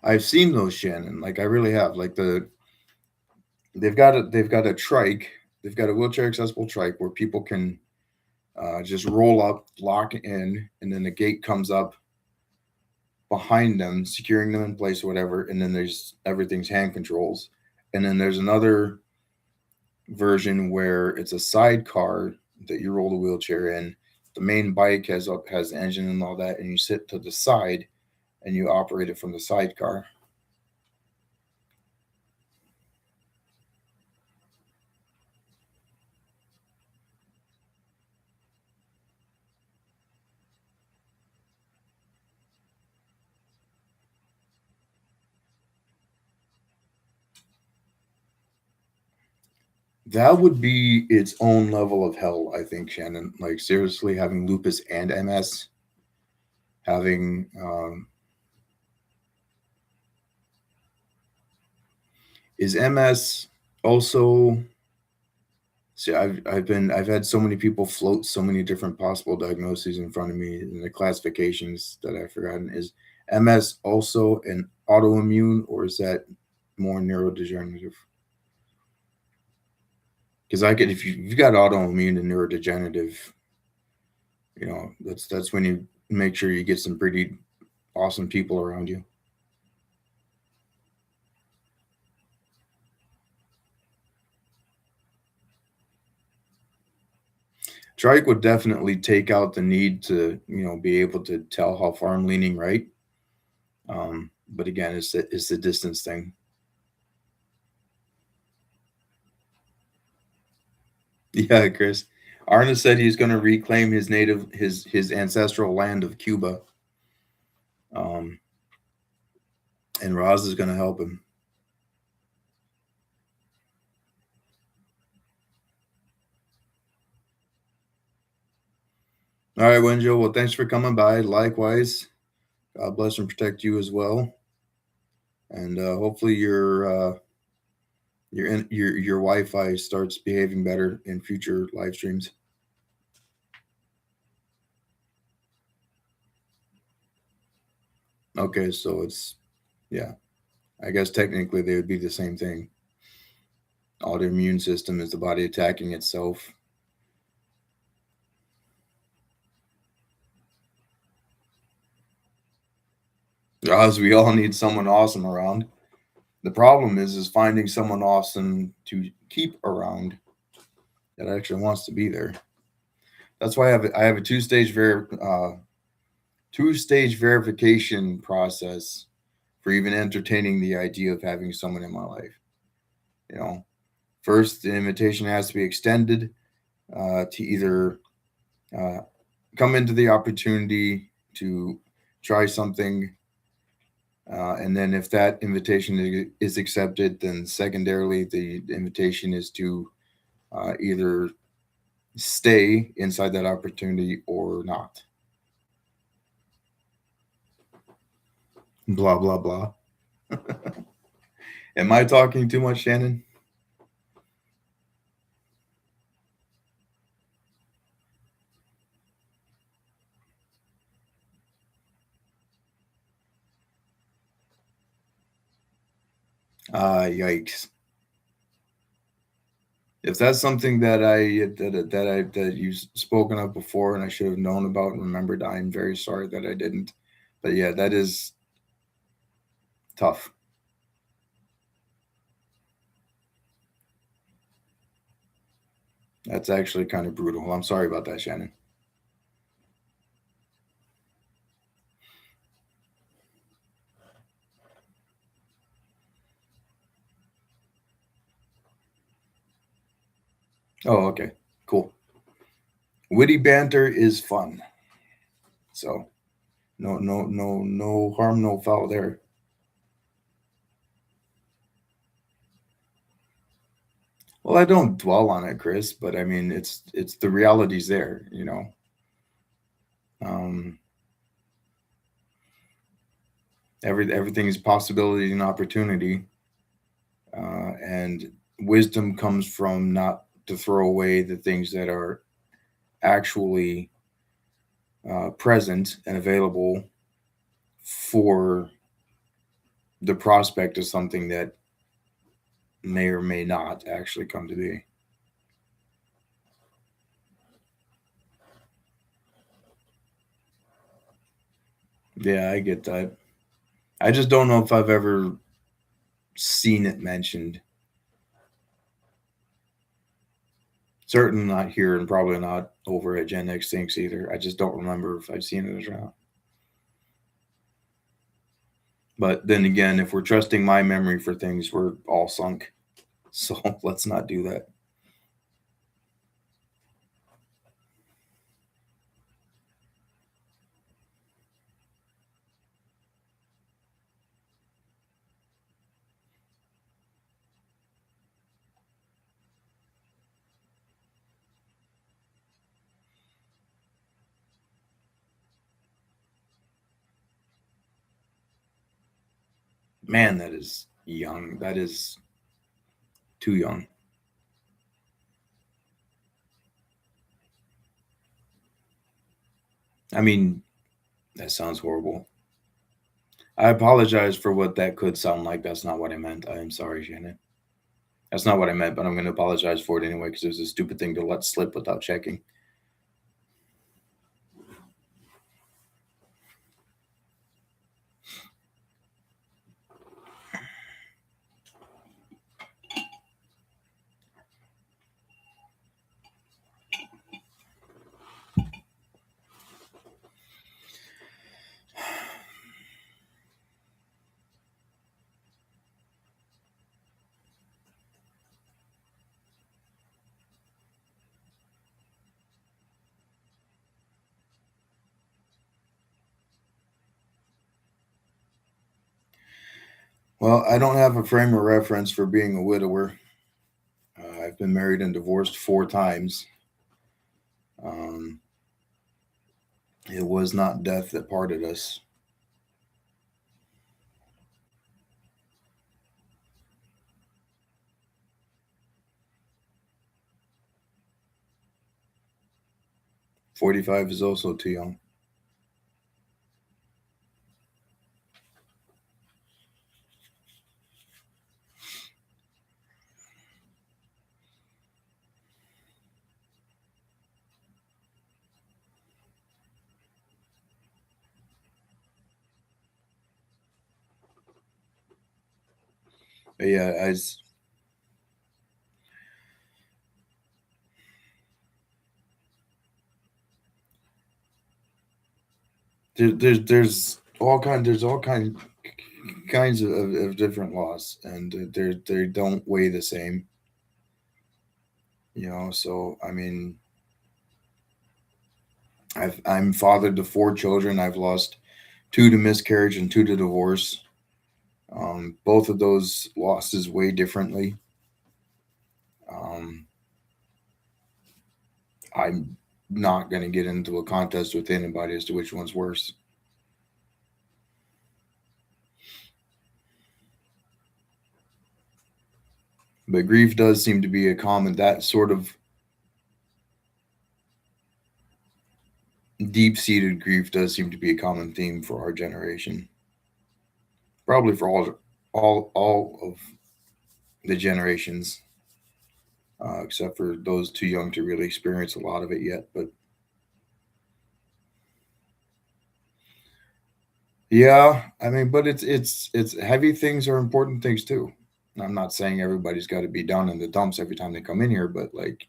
S1: I've seen those, Shannon. Like I really have. Like they've got a trike. They've got a wheelchair accessible trike where people can just roll up, lock in, and then the gate comes up behind them, securing them in place, or whatever. And then there's everything's hand controls. And then there's another version where it's a sidecar that you roll the wheelchair in. The main bike has the engine and all that, and you sit to the side and you operate it from the sidecar. That would be its own level of hell, I think, Shannon. Like seriously, having lupus and MS, having is MS also. See, I've had so many people float so many different possible diagnoses in front of me, and the classifications that I've forgotten. Is MS also an autoimmune, or is that more neurodegenerative? Because I could, if you've got autoimmune and neurodegenerative, that's when you make sure you get some pretty awesome people around you. Trike would definitely take out the need to, be able to tell how far I'm leaning right. But again, it's the distance thing. Yeah, Chris. Arna said he's going to reclaim his ancestral land of Cuba, um, and Roz is going to help him. All right, Wenjo. Well, thanks for coming by. Likewise, God bless and protect you as well, and hopefully your Wi-Fi starts behaving better in future live streams. Okay, so it's yeah. I guess technically they would be the same thing. Autoimmune system is the body attacking itself. As we all need someone awesome around. The problem is finding someone awesome to keep around that actually wants to be there. That's why I have a two stage verification process for even entertaining the idea of having someone in my life. You know, first the invitation has to be extended to either uh, come into the opportunity to try something. And then, if that invitation is accepted, then secondarily, the invitation is to either stay inside that opportunity or not. Blah, blah, blah. Am I talking too much, Shannon? Yikes. If that's something that you've spoken of before and I should have known about and remembered, I'm very sorry that I didn't. But yeah, that is tough. That's actually kind of brutal. I'm sorry about that, Shannon. Oh, okay. Cool. Witty banter is fun. So no harm, no foul there. Well, I don't dwell on it, Chris, but I mean it's the reality's there. Um everything is possibility and opportunity. And wisdom comes from not to throw away the things that are actually present and available for the prospect of something that may or may not actually come to be. Yeah, I get that. I just don't know if I've ever seen it mentioned. Certainly not here and probably not over at Gen X Thinks either. I just don't remember if I've seen it or not. But then again, if we're trusting my memory for things, we're all sunk. So let's not do that. Man, that is young. That is too young. I mean, that sounds horrible. I apologize for what that could sound like. That's not what I meant. I am sorry, Shannon. That's not what I meant, but I'm going to apologize for it anyway because it was a stupid thing to let slip without checking. Well, I don't have a frame of reference for being a widower. I've been married and divorced 4 times. Um, it was not death that parted us. 45 is also too young. But yeah, there's all kinds of different laws, and they don't weigh the same. So I mean, I'm fathered to 4 children. I've lost 2 to miscarriage and 2 to divorce. Both of those losses weigh differently. Um, I'm not going to get into a contest with anybody as to which one's worse. But grief does seem to be a common, that sort of deep seated grief does seem to be a common theme for our generation. Probably for all of the generations, except for those too young to really experience a lot of it yet. But yeah, I mean, but it's heavy things are important things too. I'm not saying everybody's got to be down in the dumps every time they come in here, but like,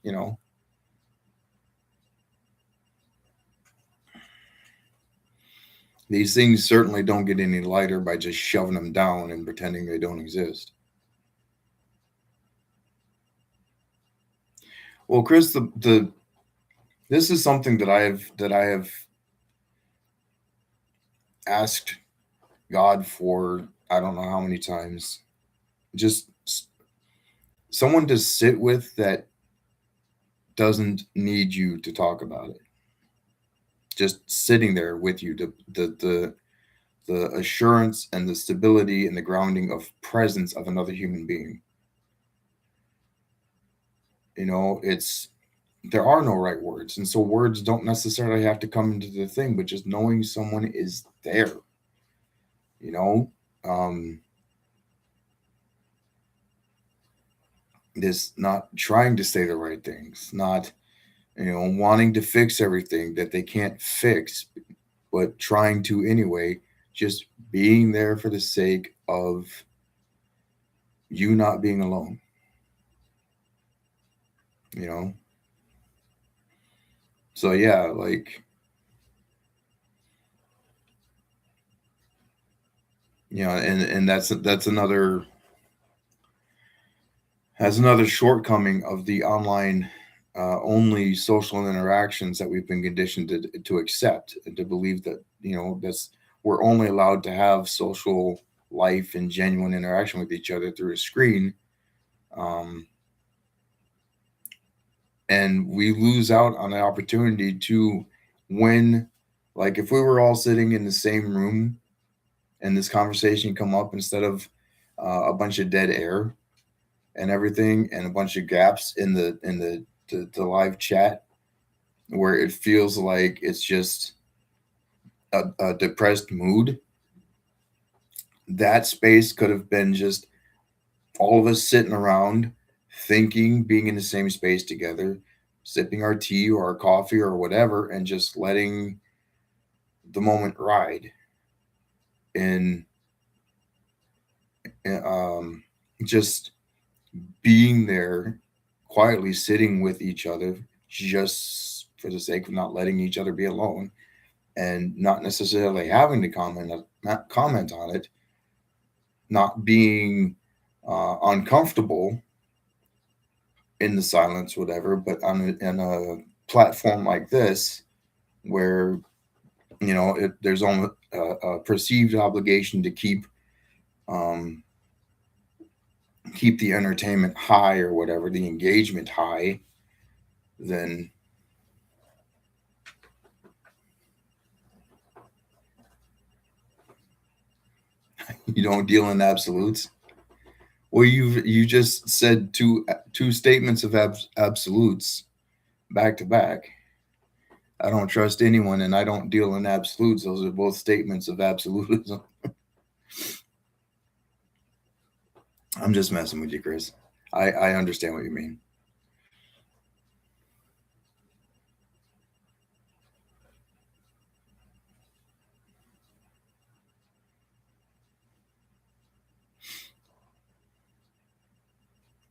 S1: these things certainly don't get any lighter by just shoving them down and pretending they don't exist. Well, Chris, the this is something that I have asked God for, I don't know how many times. Just someone to sit with that doesn't need you to talk about it. Just sitting there with you, the assurance and the stability and the grounding of presence of another human being. It's there are no right words, and so words don't necessarily have to come into the thing, but just knowing someone is there. You know, um, this not trying to say the right things, not wanting to fix everything that they can't fix, but trying to anyway, just being there for the sake of you not being alone, you know? So yeah, like, and that's another shortcoming of the online only social interactions that we've been conditioned to accept and to believe that that's we're only allowed to have social life and genuine interaction with each other through a screen. um, and we lose out on the opportunity to when, like, if we were all sitting in the same room and this conversation come up instead of a bunch of dead air and everything, and a bunch of gaps in the live chat where it feels like it's just a depressed mood. That space could have been just all of us sitting around, thinking, being in the same space together, sipping our tea or our coffee or whatever, and just letting the moment ride. And just being there, quietly sitting with each other, just for the sake of not letting each other be alone, and not necessarily having to not comment on it, not being uncomfortable in the silence, whatever. But in a platform like this, where there's almost a perceived obligation to um, keep the entertainment high or whatever, the engagement high, then you don't deal in absolutes. Well, you just said two statements of absolutes back to back. I don't trust anyone, and I don't deal in absolutes. Those are both statements of absolutism. I'm just messing with you, Chris. I understand what you mean.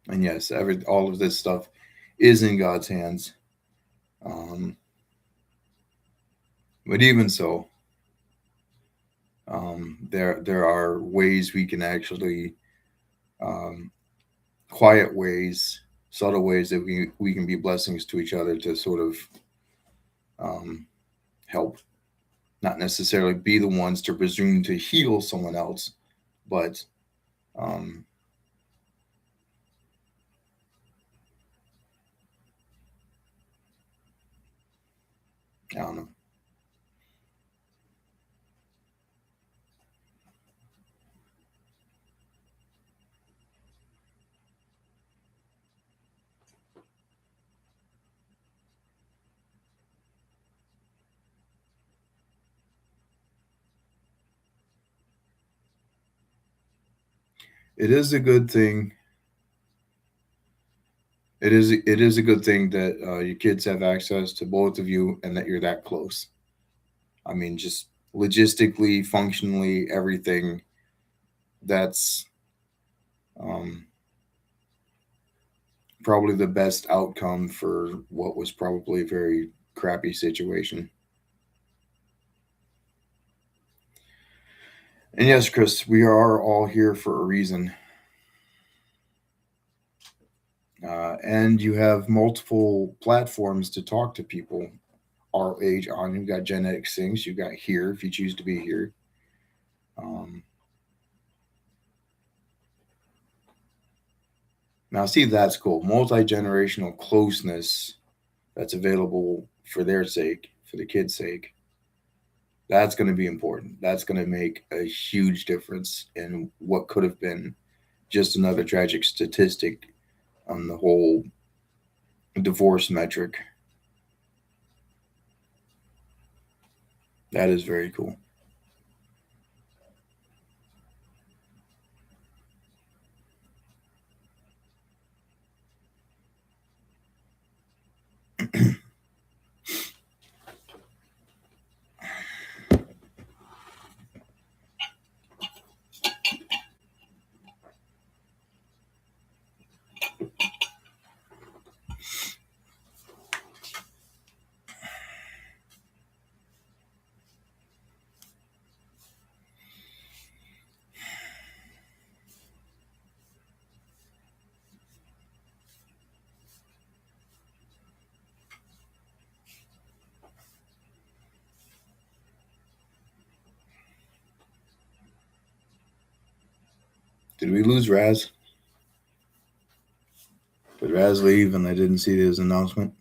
S1: And yes, all of this stuff is in God's hands. Um, but even so, there are ways we can actually um, quiet ways, subtle ways that we can be blessings to each other to sort of um, help, not necessarily be the ones to presume to heal someone else, but um, I don't know. It is a good thing. It is a good thing that your kids have access to both of you and that you're that close. I mean, just logistically, functionally, everything. That's um, probably the best outcome for what was probably a very crappy situation. And yes, Chris, we are all here for a reason. And you have multiple platforms to talk to people our age on. You've got genetic things. You've got here if you choose to be here. Um, Now, see, that's cool. Multi generational closeness that's available for their sake, for the kids' sake. That's going to be important. That's going to make a huge difference in what could have been just another tragic statistic on the whole divorce metric. That is very cool. Did we lose Raz? Did Raz leave and I didn't see his announcement?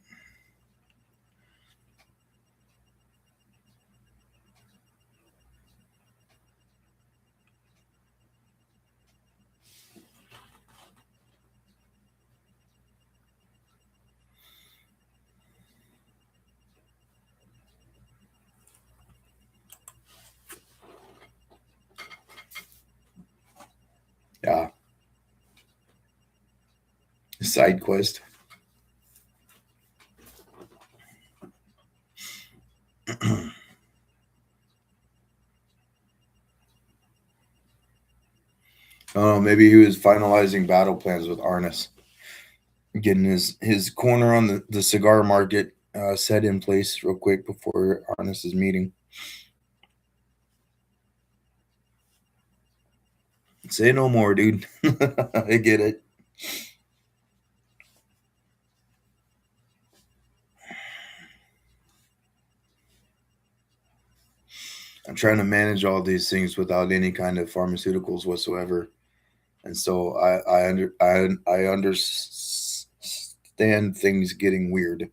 S1: Side quest. Oh, maybe he was finalizing battle plans with Arnis, getting his corner on the cigar market set in place real quick before Arnis's meeting. Say no more, dude. I get it. I'm trying to manage all these things without any kind of pharmaceuticals whatsoever, and so I understand things getting weird.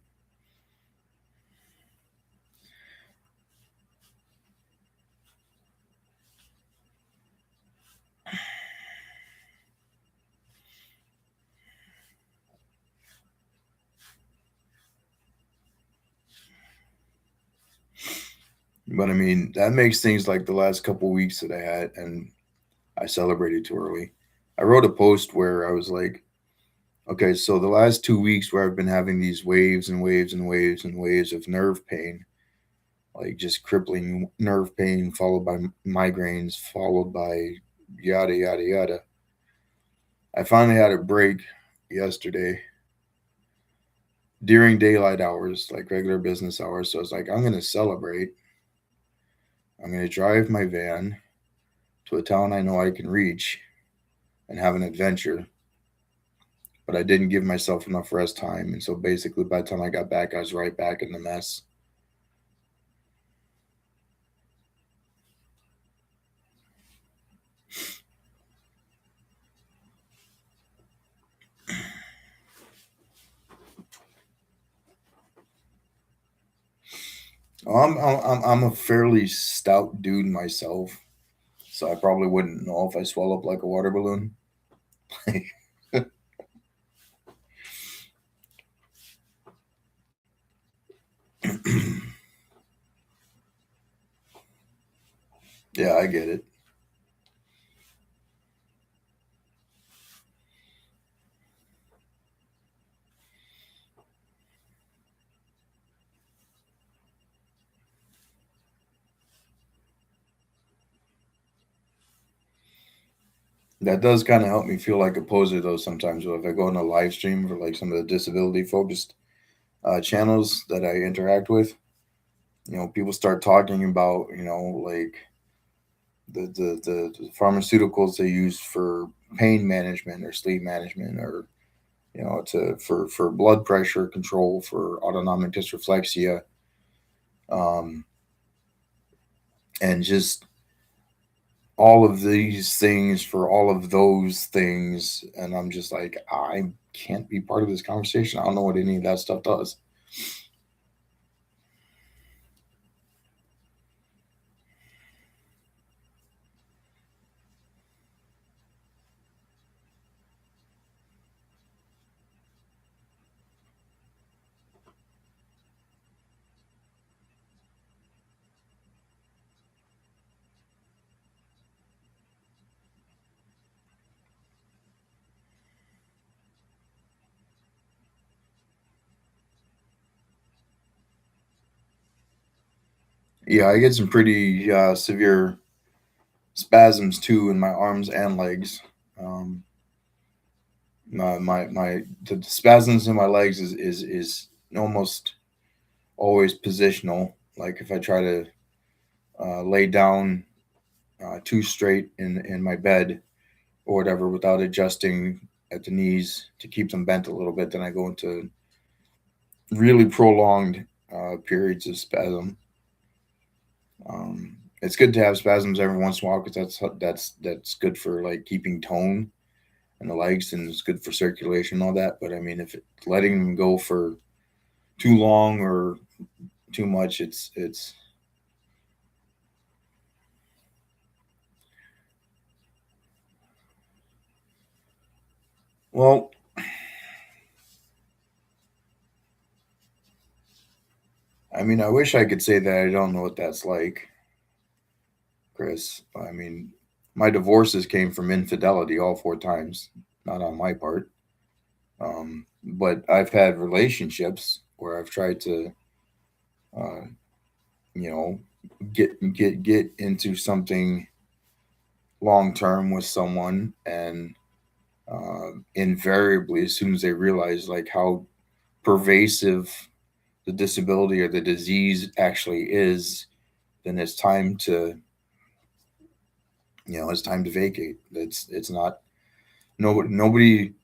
S1: But I mean, that makes things like the last couple weeks that I had, and I celebrated too early. I wrote a post where I was like, okay, so the last 2 weeks where I've been having these waves and waves and waves and waves of nerve pain, like just crippling nerve pain, followed by migraines, followed by yada, yada, yada. I finally had a break yesterday during daylight hours, like regular business hours. So I was like, I'm going to celebrate. I'm going to drive my van to a town I know I can reach and have an adventure. But I didn't give myself enough rest time. And so basically, by the time I got back, I was right back in the mess. I'm a fairly stout dude myself, so I probably wouldn't know if I swell up like a water balloon. Yeah, I get it. That does kind of help me feel like a poser though sometimes. If I go on a live stream for like some of the disability focused channels that I interact with, people start talking about like the pharmaceuticals they use for pain management or sleep management or to for blood pressure control for autonomic dysreflexia, um, and just all of these things for all of those things. And I'm just like, I can't be part of this conversation. I don't know what any of that stuff does. Yeah, I get some pretty severe spasms too in my arms and legs. Um, the spasms in my legs is almost always positional. Like if I try to lay down too straight in my bed or whatever without adjusting at the knees to keep them bent a little bit, then I go into really prolonged periods of spasm. It's good to have spasms every once in a while because that's good for like keeping tone in the legs and it's good for circulation and all that. But I mean, if letting them go for too long or too much, it's well. I mean, I wish I could say that I don't know what that's like, Chris. I mean, my divorces came from infidelity all 4 times, not on my part. But I've had relationships where I've tried to, uh, you know, get into something long term with someone, and invariably, as soon as they realize like how pervasive the disability or the disease actually is, then it's time to, it's time to vacate. It's not, nobody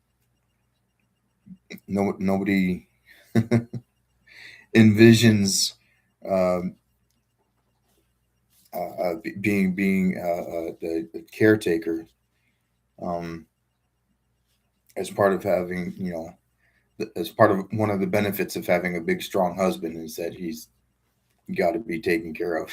S1: nobody envisions um, being the caretaker, um, as part of having, as part of one of the benefits of having a big strong husband is that he's got to be taken care of.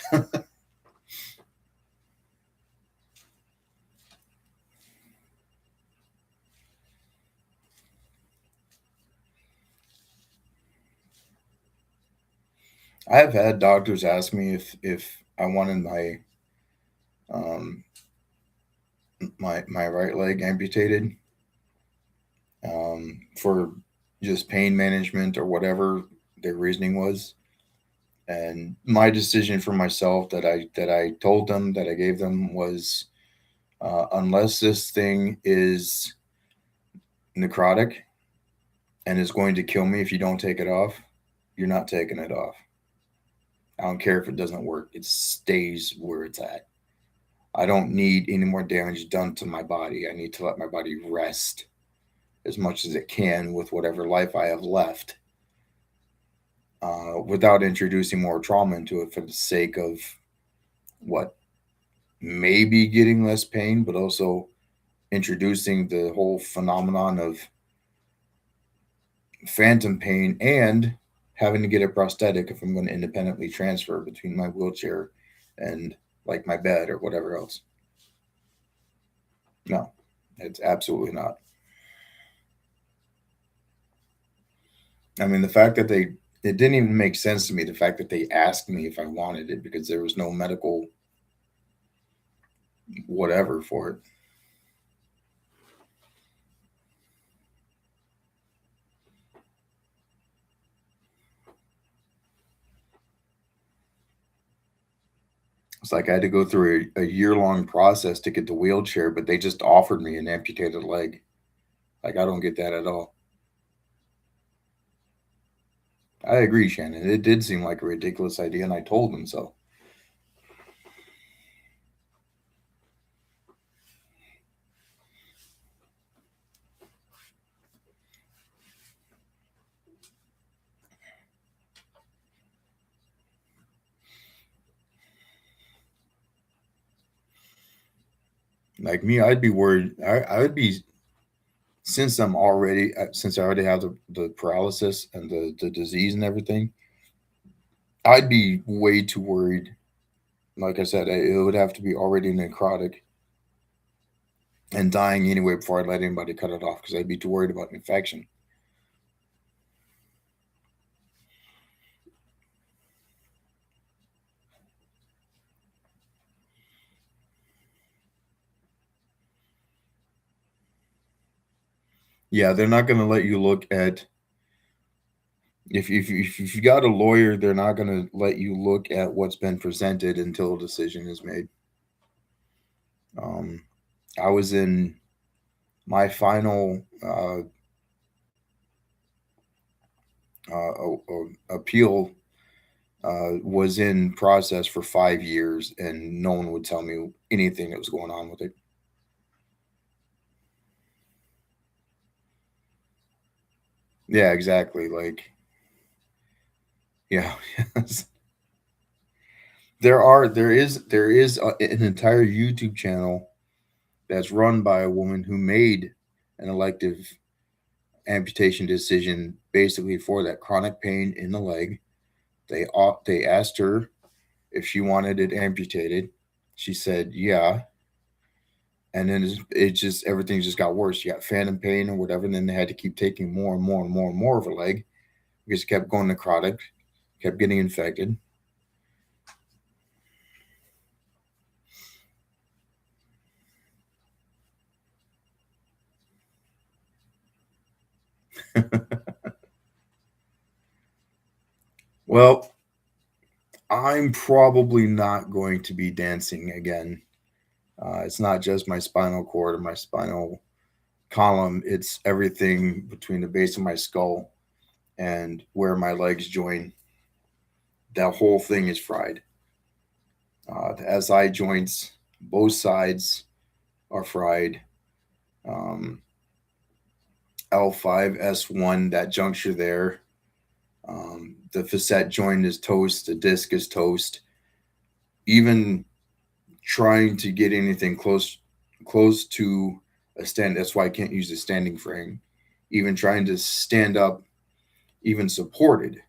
S1: I have had doctors ask me if I wanted um, my right leg amputated, for just pain management or whatever their reasoning was. And my decision for myself that I told them, that I gave them, was, unless this thing is necrotic and is going to kill me if you don't take it off, you're not taking it off. I don't care if it doesn't work. It stays where it's at. I don't need any more damage done to my body. I need to let my body rest as much as it can with whatever life I have left, without introducing more trauma into it for the sake of what, maybe getting less pain, but also introducing the whole phenomenon of phantom pain and having to get a prosthetic if I'm going to independently transfer between my wheelchair and like my bed or whatever else. No, it's absolutely not. I mean, the fact that it didn't even make sense to me, the fact that they asked me if I wanted it, because there was no medical whatever for it. It's like I had to go through a year long process to get the wheelchair, but they just offered me an amputated leg. Like, I don't get that at all. I agree, Shannon. It did seem like a ridiculous idea, and I told them so. Like me, I'd be worried. I would be, since I already have the paralysis and the disease and everything. I'd be way too worried. Like I said, it would have to be already necrotic and dying anyway before I'd let anybody cut it off, because I'd be too worried about infection. Yeah, they're not going to let you look at, if you got a lawyer, they're not going to let you look at what's been presented until a decision is made. Um, I was in my final appeal, was in process for 5 years, and no one would tell me anything that was going on with it. Yeah, exactly. Like, yeah, there is an entire YouTube channel that's run by a woman who made an elective amputation decision basically for that chronic pain in the leg. They asked her if she wanted it amputated. She said yeah, and then it just, everything just got worse. She got phantom pain or whatever, and then they had to keep taking more and more and more and more of her leg because it kept going necrotic, kept getting infected. Well, I'm probably not going to be dancing again. It's not just my spinal cord or my spinal column, it's everything between the base of my skull and where my legs join. That whole thing is fried. The SI joints, both sides are fried. Um, L5, S1, that juncture there. The facet joint is toast. The disc is toast. Even trying to get anything close to a stand. That's why I can't use a standing frame. Even trying to stand up, even supported,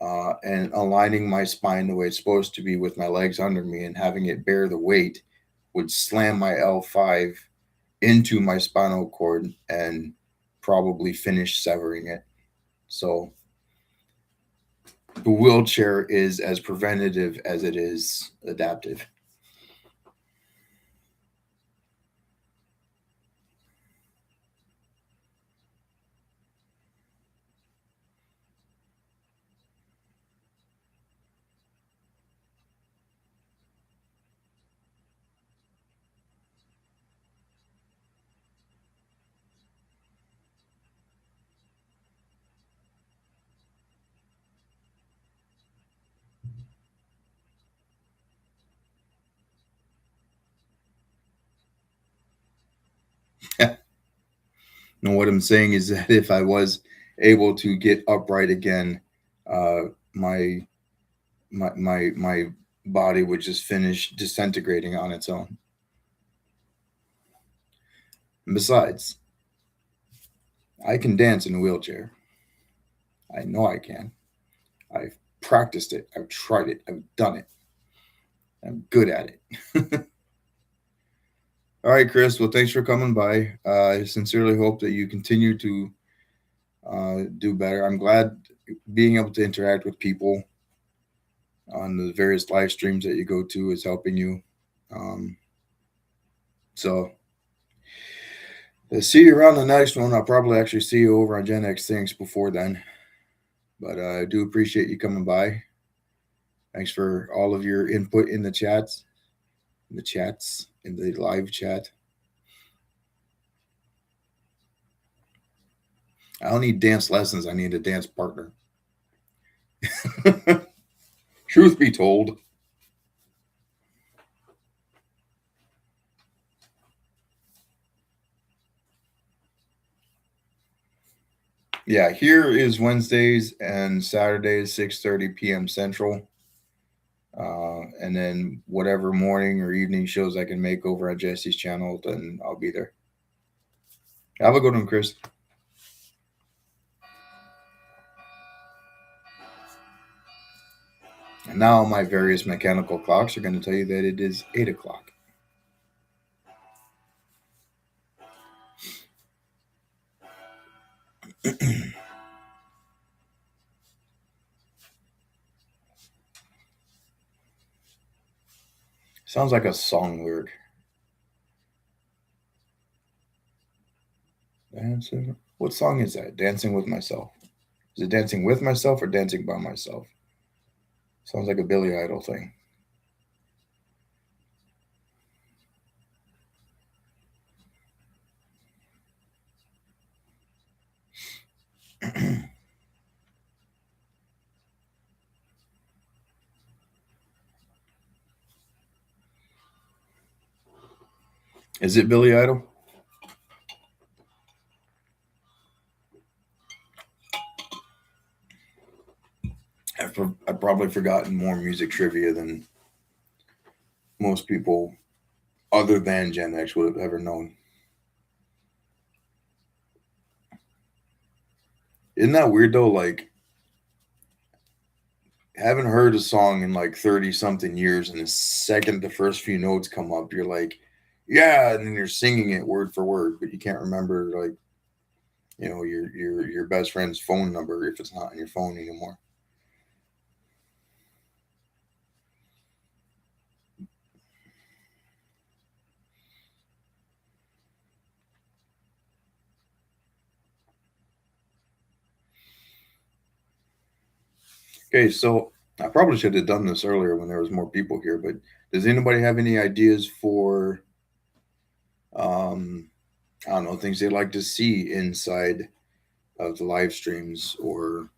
S1: and aligning my spine the way it's supposed to be with my legs under me and having it bear the weight would slam my L5 into my spinal cord and probably finish severing it. So the wheelchair is as preventative as it is adaptive. And what I'm saying is that if I was able to get upright again, uh, my my body would just finish disintegrating on its own. And besides, I can dance in a wheelchair. I know I can. I've practiced it. I've tried it. I've done it. I'm good at it. All right, Chris. Well, thanks for coming by. I sincerely hope that you continue to do better. I'm glad being able to interact with people on the various live streams that you go to is helping you. Um, so, see you around the next one. I'll probably actually see you over on Gen X Things before then. But I do appreciate you coming by. Thanks for all of your input in the live chat. I don't need dance lessons. I need a dance partner. Truth be told. Yeah, here is Wednesdays and Saturdays, 6:30 p.m. Central. And then whatever morning or evening shows I can make over at Jesse's channel, then I'll be there. Have a good one, Chris. And now my various mechanical clocks are going to tell you that it is 8 o'clock. Sounds like a song lyric. Dancing. What song is that? Dancing with Myself. Is it Dancing with Myself or Dancing by Myself? Sounds like a Billy Idol thing. Is it Billy Idol? I've probably forgotten more music trivia than most people other than Gen X would have ever known. Isn't that weird though? Like, haven't heard a song in like 30 something years, and the second the first few notes come up, you're like, yeah, and then you're singing it word for word, but you can't remember like, your best friend's phone number if it's not on your phone anymore. Okay, so I probably should have done this earlier when there was more people here, but does anybody have any ideas for um I don't know, things they'd like to see inside of the live streams, or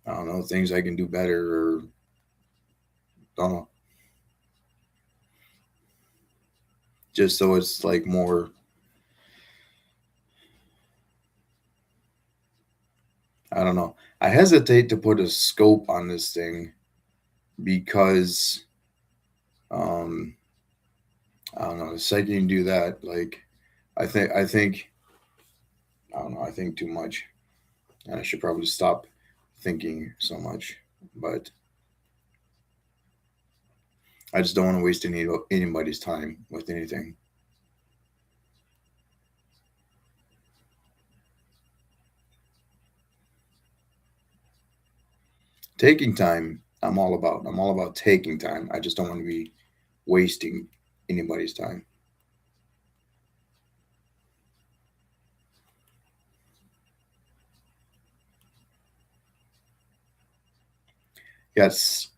S1: I don't know, things I can do better, or I don't know, just so it's like more, I don't know. I hesitate to put a scope on this thing because um I don't know, the second you do that, like I think I don't know, I think too much. And I should probably stop thinking so much. But I just don't want to waste anybody's time with anything. Taking time, I'm all about. I'm all about taking time. I just don't want to be wasting anybody's time. Yes.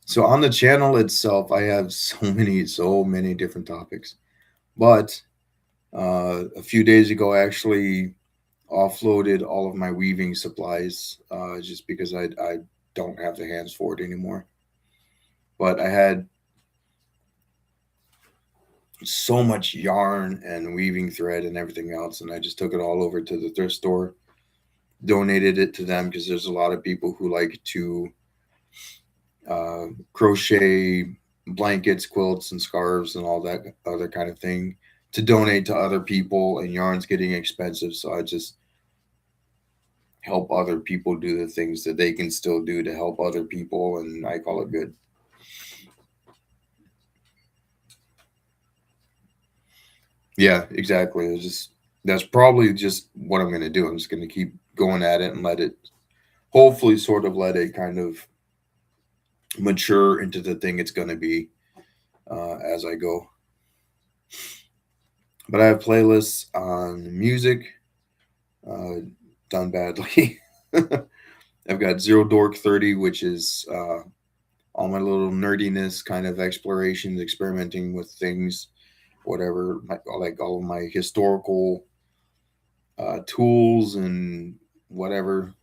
S1: So on the channel itself, I have so many different topics. But a few days ago, I actually offloaded all of my weaving supplies just because I don't have the hands for it anymore. But I had so much yarn and weaving thread and everything else, and I just took it all over to the thrift store, donated it to them because there's a lot of people who like to crochet blankets, quilts, and scarves and all that other kind of thing to donate to other people. And yarn's getting expensive, so I just help other people do the things that they can still do to help other people, and I call it good. Yeah, exactly. It's just that's probably just what I'm going to do. I'm just going to keep going at it and let it, hopefully, sort of let it kind of mature into the thing it's going to be as I go. But I have playlists on music, uh, done badly. I've got Zero Dork 30, which is all my little nerdiness kind of explorations, experimenting with things, whatever, like all of my historical tools and whatever.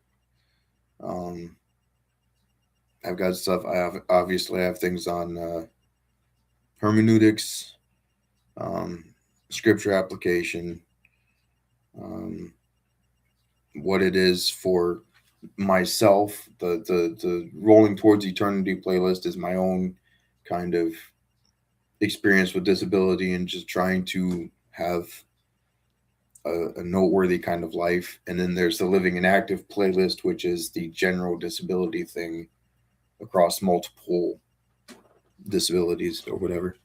S1: Um, I've got stuff. I have obviously I have things on hermeneutics, um, scripture application, um, what it is for myself. The Rolling Towards Eternity playlist is my own kind of experience with disability and just trying to have a noteworthy kind of life. And then there's the Living and Active playlist, which is the general disability thing across multiple disabilities or whatever.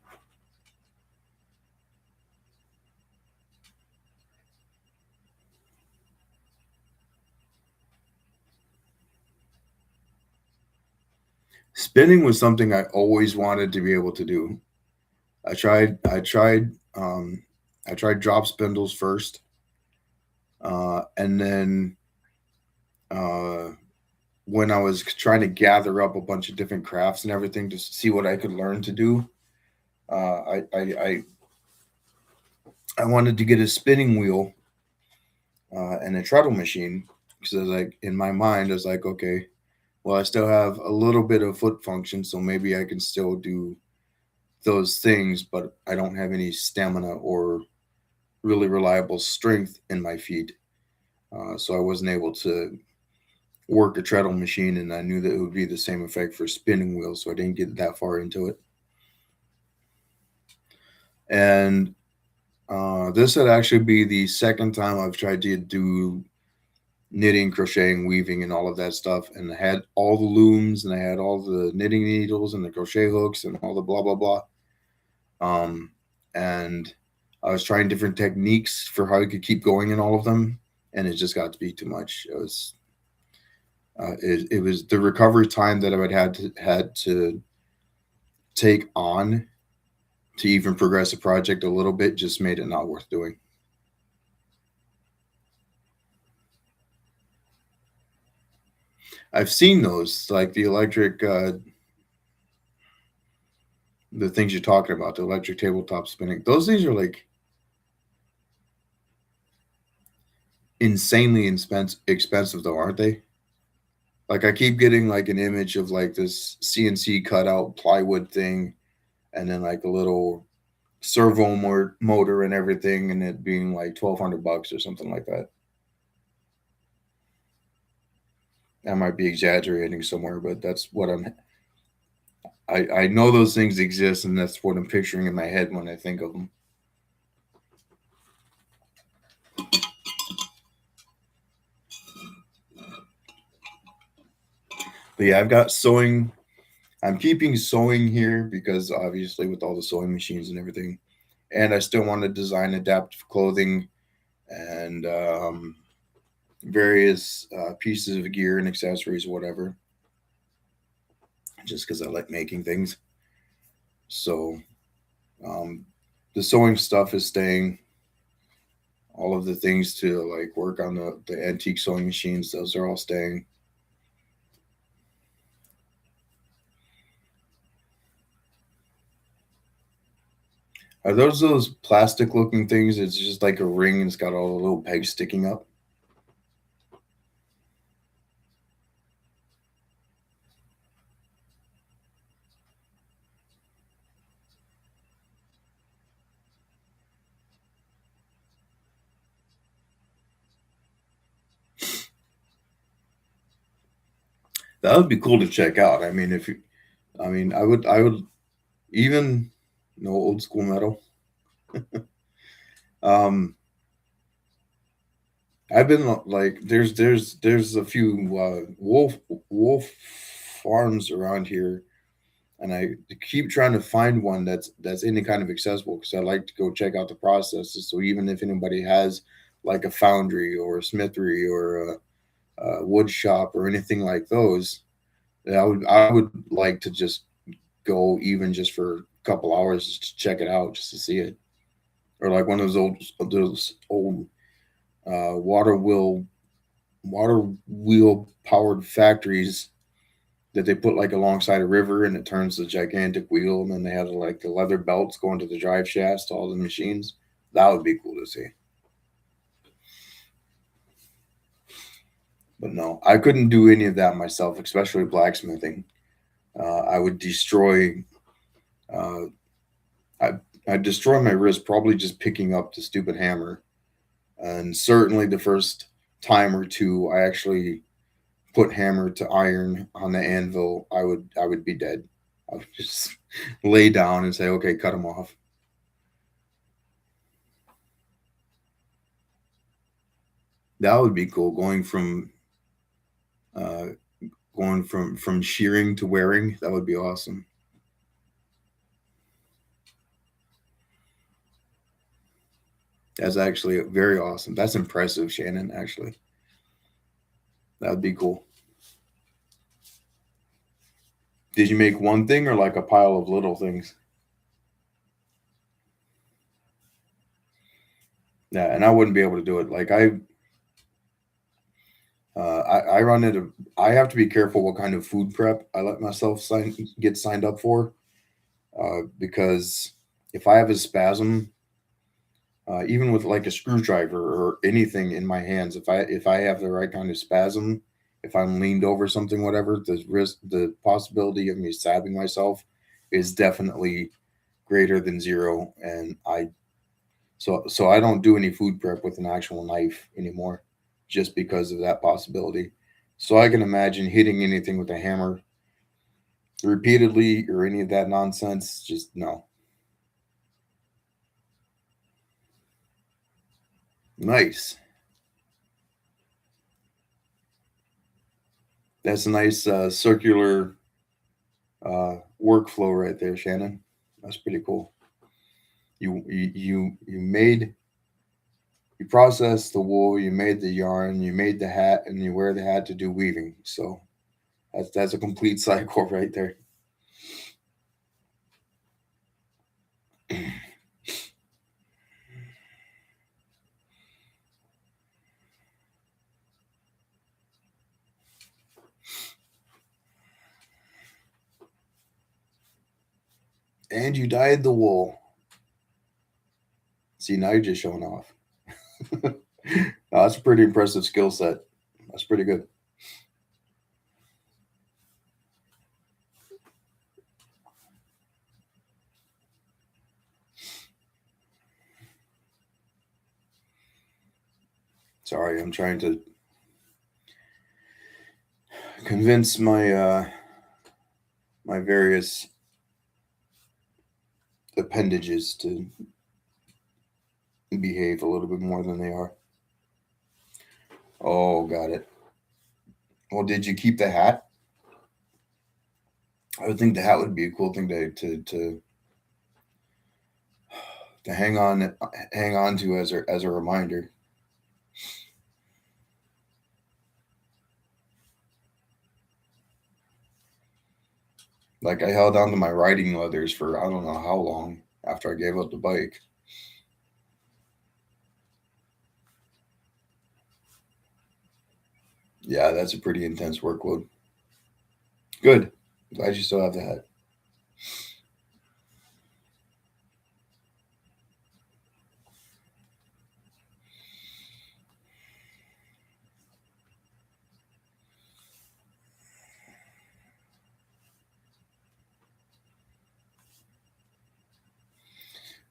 S1: Spinning was something I always wanted to be able to do. I tried I tried drop spindles first, and then uh, when I was trying to gather up a bunch of different crafts and everything to see what I could learn to do, I wanted to get a spinning wheel and a treadle machine because I was like, in my mind, I was like, okay, well, I still have a little bit of foot function, so maybe I can still do those things, but I don't have any stamina or really reliable strength in my feet. So I wasn't able to work a treadle machine, and I knew that it would be the same effect for spinning wheels, so I didn't get that far into it. And this would actually be the second time I've tried to do knitting, crocheting, weaving, and all of that stuff. And I had all the looms, and I had all the knitting needles and the crochet hooks and all the blah blah blah. Um, and I was trying different techniques for how I could keep going in all of them, and it just got to be too much. It was the recovery time that I would had to take on to even progress a project a little bit just made it not worth doing. I've seen those, like the electric, the things you're talking about, the electric tabletop spinning. Those things are like insanely expensive, though, aren't they? Like I keep getting like an image of like this CNC cutout plywood thing, and then like a little servo motor and everything, and it being like $1,200 or something like that. I might be exaggerating somewhere, but that's what I know those things exist, and that's what I'm picturing in my head when I think of them. But yeah, I've got sewing. I'm keeping sewing here because obviously with all the sewing machines and everything, and I still want to design adaptive clothing and various pieces of gear and accessories, whatever. Just because I like making things. So um, the sewing stuff is staying. All of the things to like work on the antique sewing machines, those are all staying. Are those plastic looking things? It's just like a ring and it's got all the little pegs sticking up. That would be cool to check out. I mean, if you, I mean, I would even no old school metal. Um, I've been like, there's a few wolf farms around here, and I keep trying to find one that's any kind of accessible because I like to go check out the processes. So even if anybody has like a foundry or a smithery or a wood shop or anything like those, I would like to just go even just for a couple hours just to check it out just to see it, or like one of those old uh, water wheel water wheel powered factories that they put like alongside a river and it turns the gigantic wheel, and then they have like the leather belts going to the drive shafts to all the machines. That would be cool to see. But no, I couldn't do any of that myself, especially blacksmithing. I would destroy. Uh, I I'd destroy my wrist probably just picking up the stupid hammer, and certainly the first time or two I actually put hammer to iron on the anvil, I would be dead. I would just lay down and say, "Okay, cut them off." That would be cool. Uh, going from shearing to wearing. That would be awesome. That's actually very awesome. That's impressive, Shannon. Actually, that would be cool. Did you make one thing or like a pile of little things? Yeah, and I wouldn't be able to do it. Like I run into. I have to be careful what kind of food prep I let myself get signed up for, because if I have a spasm, even with like a screwdriver or anything in my hands, if I have the right kind of spasm, if I'm leaned over something, whatever, the possibility of me stabbing myself is definitely greater than zero. And so I don't do any food prep with an actual knife anymore, just because of that possibility. So I can imagine hitting anything with a hammer repeatedly or any of that nonsense. Just no. Nice. That's a nice circular workflow right there, Shannon. That's pretty cool. You made you processed the wool, you made the yarn, you made the hat, and you wear the hat to do weaving. So that's a complete cycle right there. And you dyed the wool. See, now you're just showing off. That's a pretty impressive skill set. That's pretty good. Sorry, I'm trying to convince my my various appendages to behave a little bit more than they are. Oh, got it. Well, did you keep the hat? I would think the hat would be a cool thing to hang on to as a reminder. Like I held on to my riding leathers for I don't know how long after I gave up the bike. Yeah, that's a pretty intense workload. Good. Glad you still have the hat.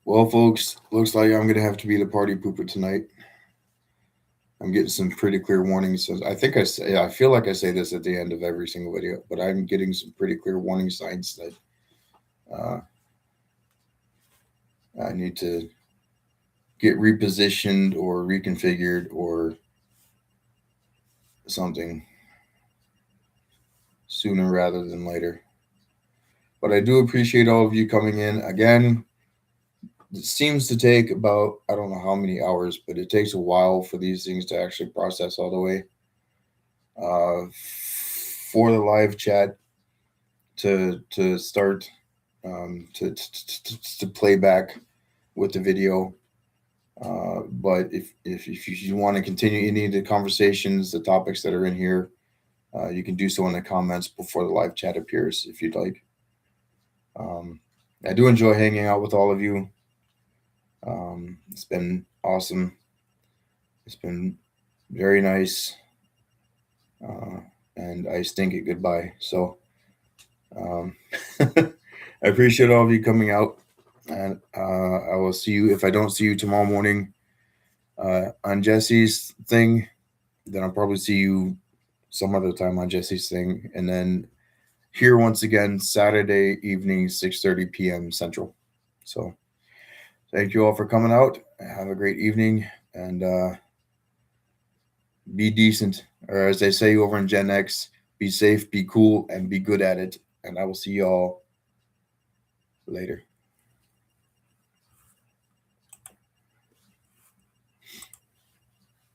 S1: Well, folks, looks like I'm gonna have to be the party pooper tonight. I'm getting some pretty clear warnings. So I think I feel like I say this at the end of every single video, but I'm getting some pretty clear warning signs that uh, I need to get repositioned or reconfigured or something sooner rather than later. But I do appreciate all of you coming in. Again, it seems to take about, I don't know how many hours, but it takes a while for these things to actually process all the way. For the live chat to start to play back with the video. But if you want to continue any of the conversations, the topics that are in here, you can do so in the comments before the live chat appears if you'd like. I do enjoy hanging out with all of you. It's been awesome. It's been very nice. And I stink it goodbye. So I appreciate all of you coming out. And I will see you. If I don't see you tomorrow morning on Jesse's thing, then I'll probably see you some other time on Jesse's thing. And then here once again, Saturday evening, 6:30 p.m. Central. So thank you all for coming out. Have a great evening and be decent. Or as they say over in Gen X, be safe, be cool, and be good at it. And I will see y'all later.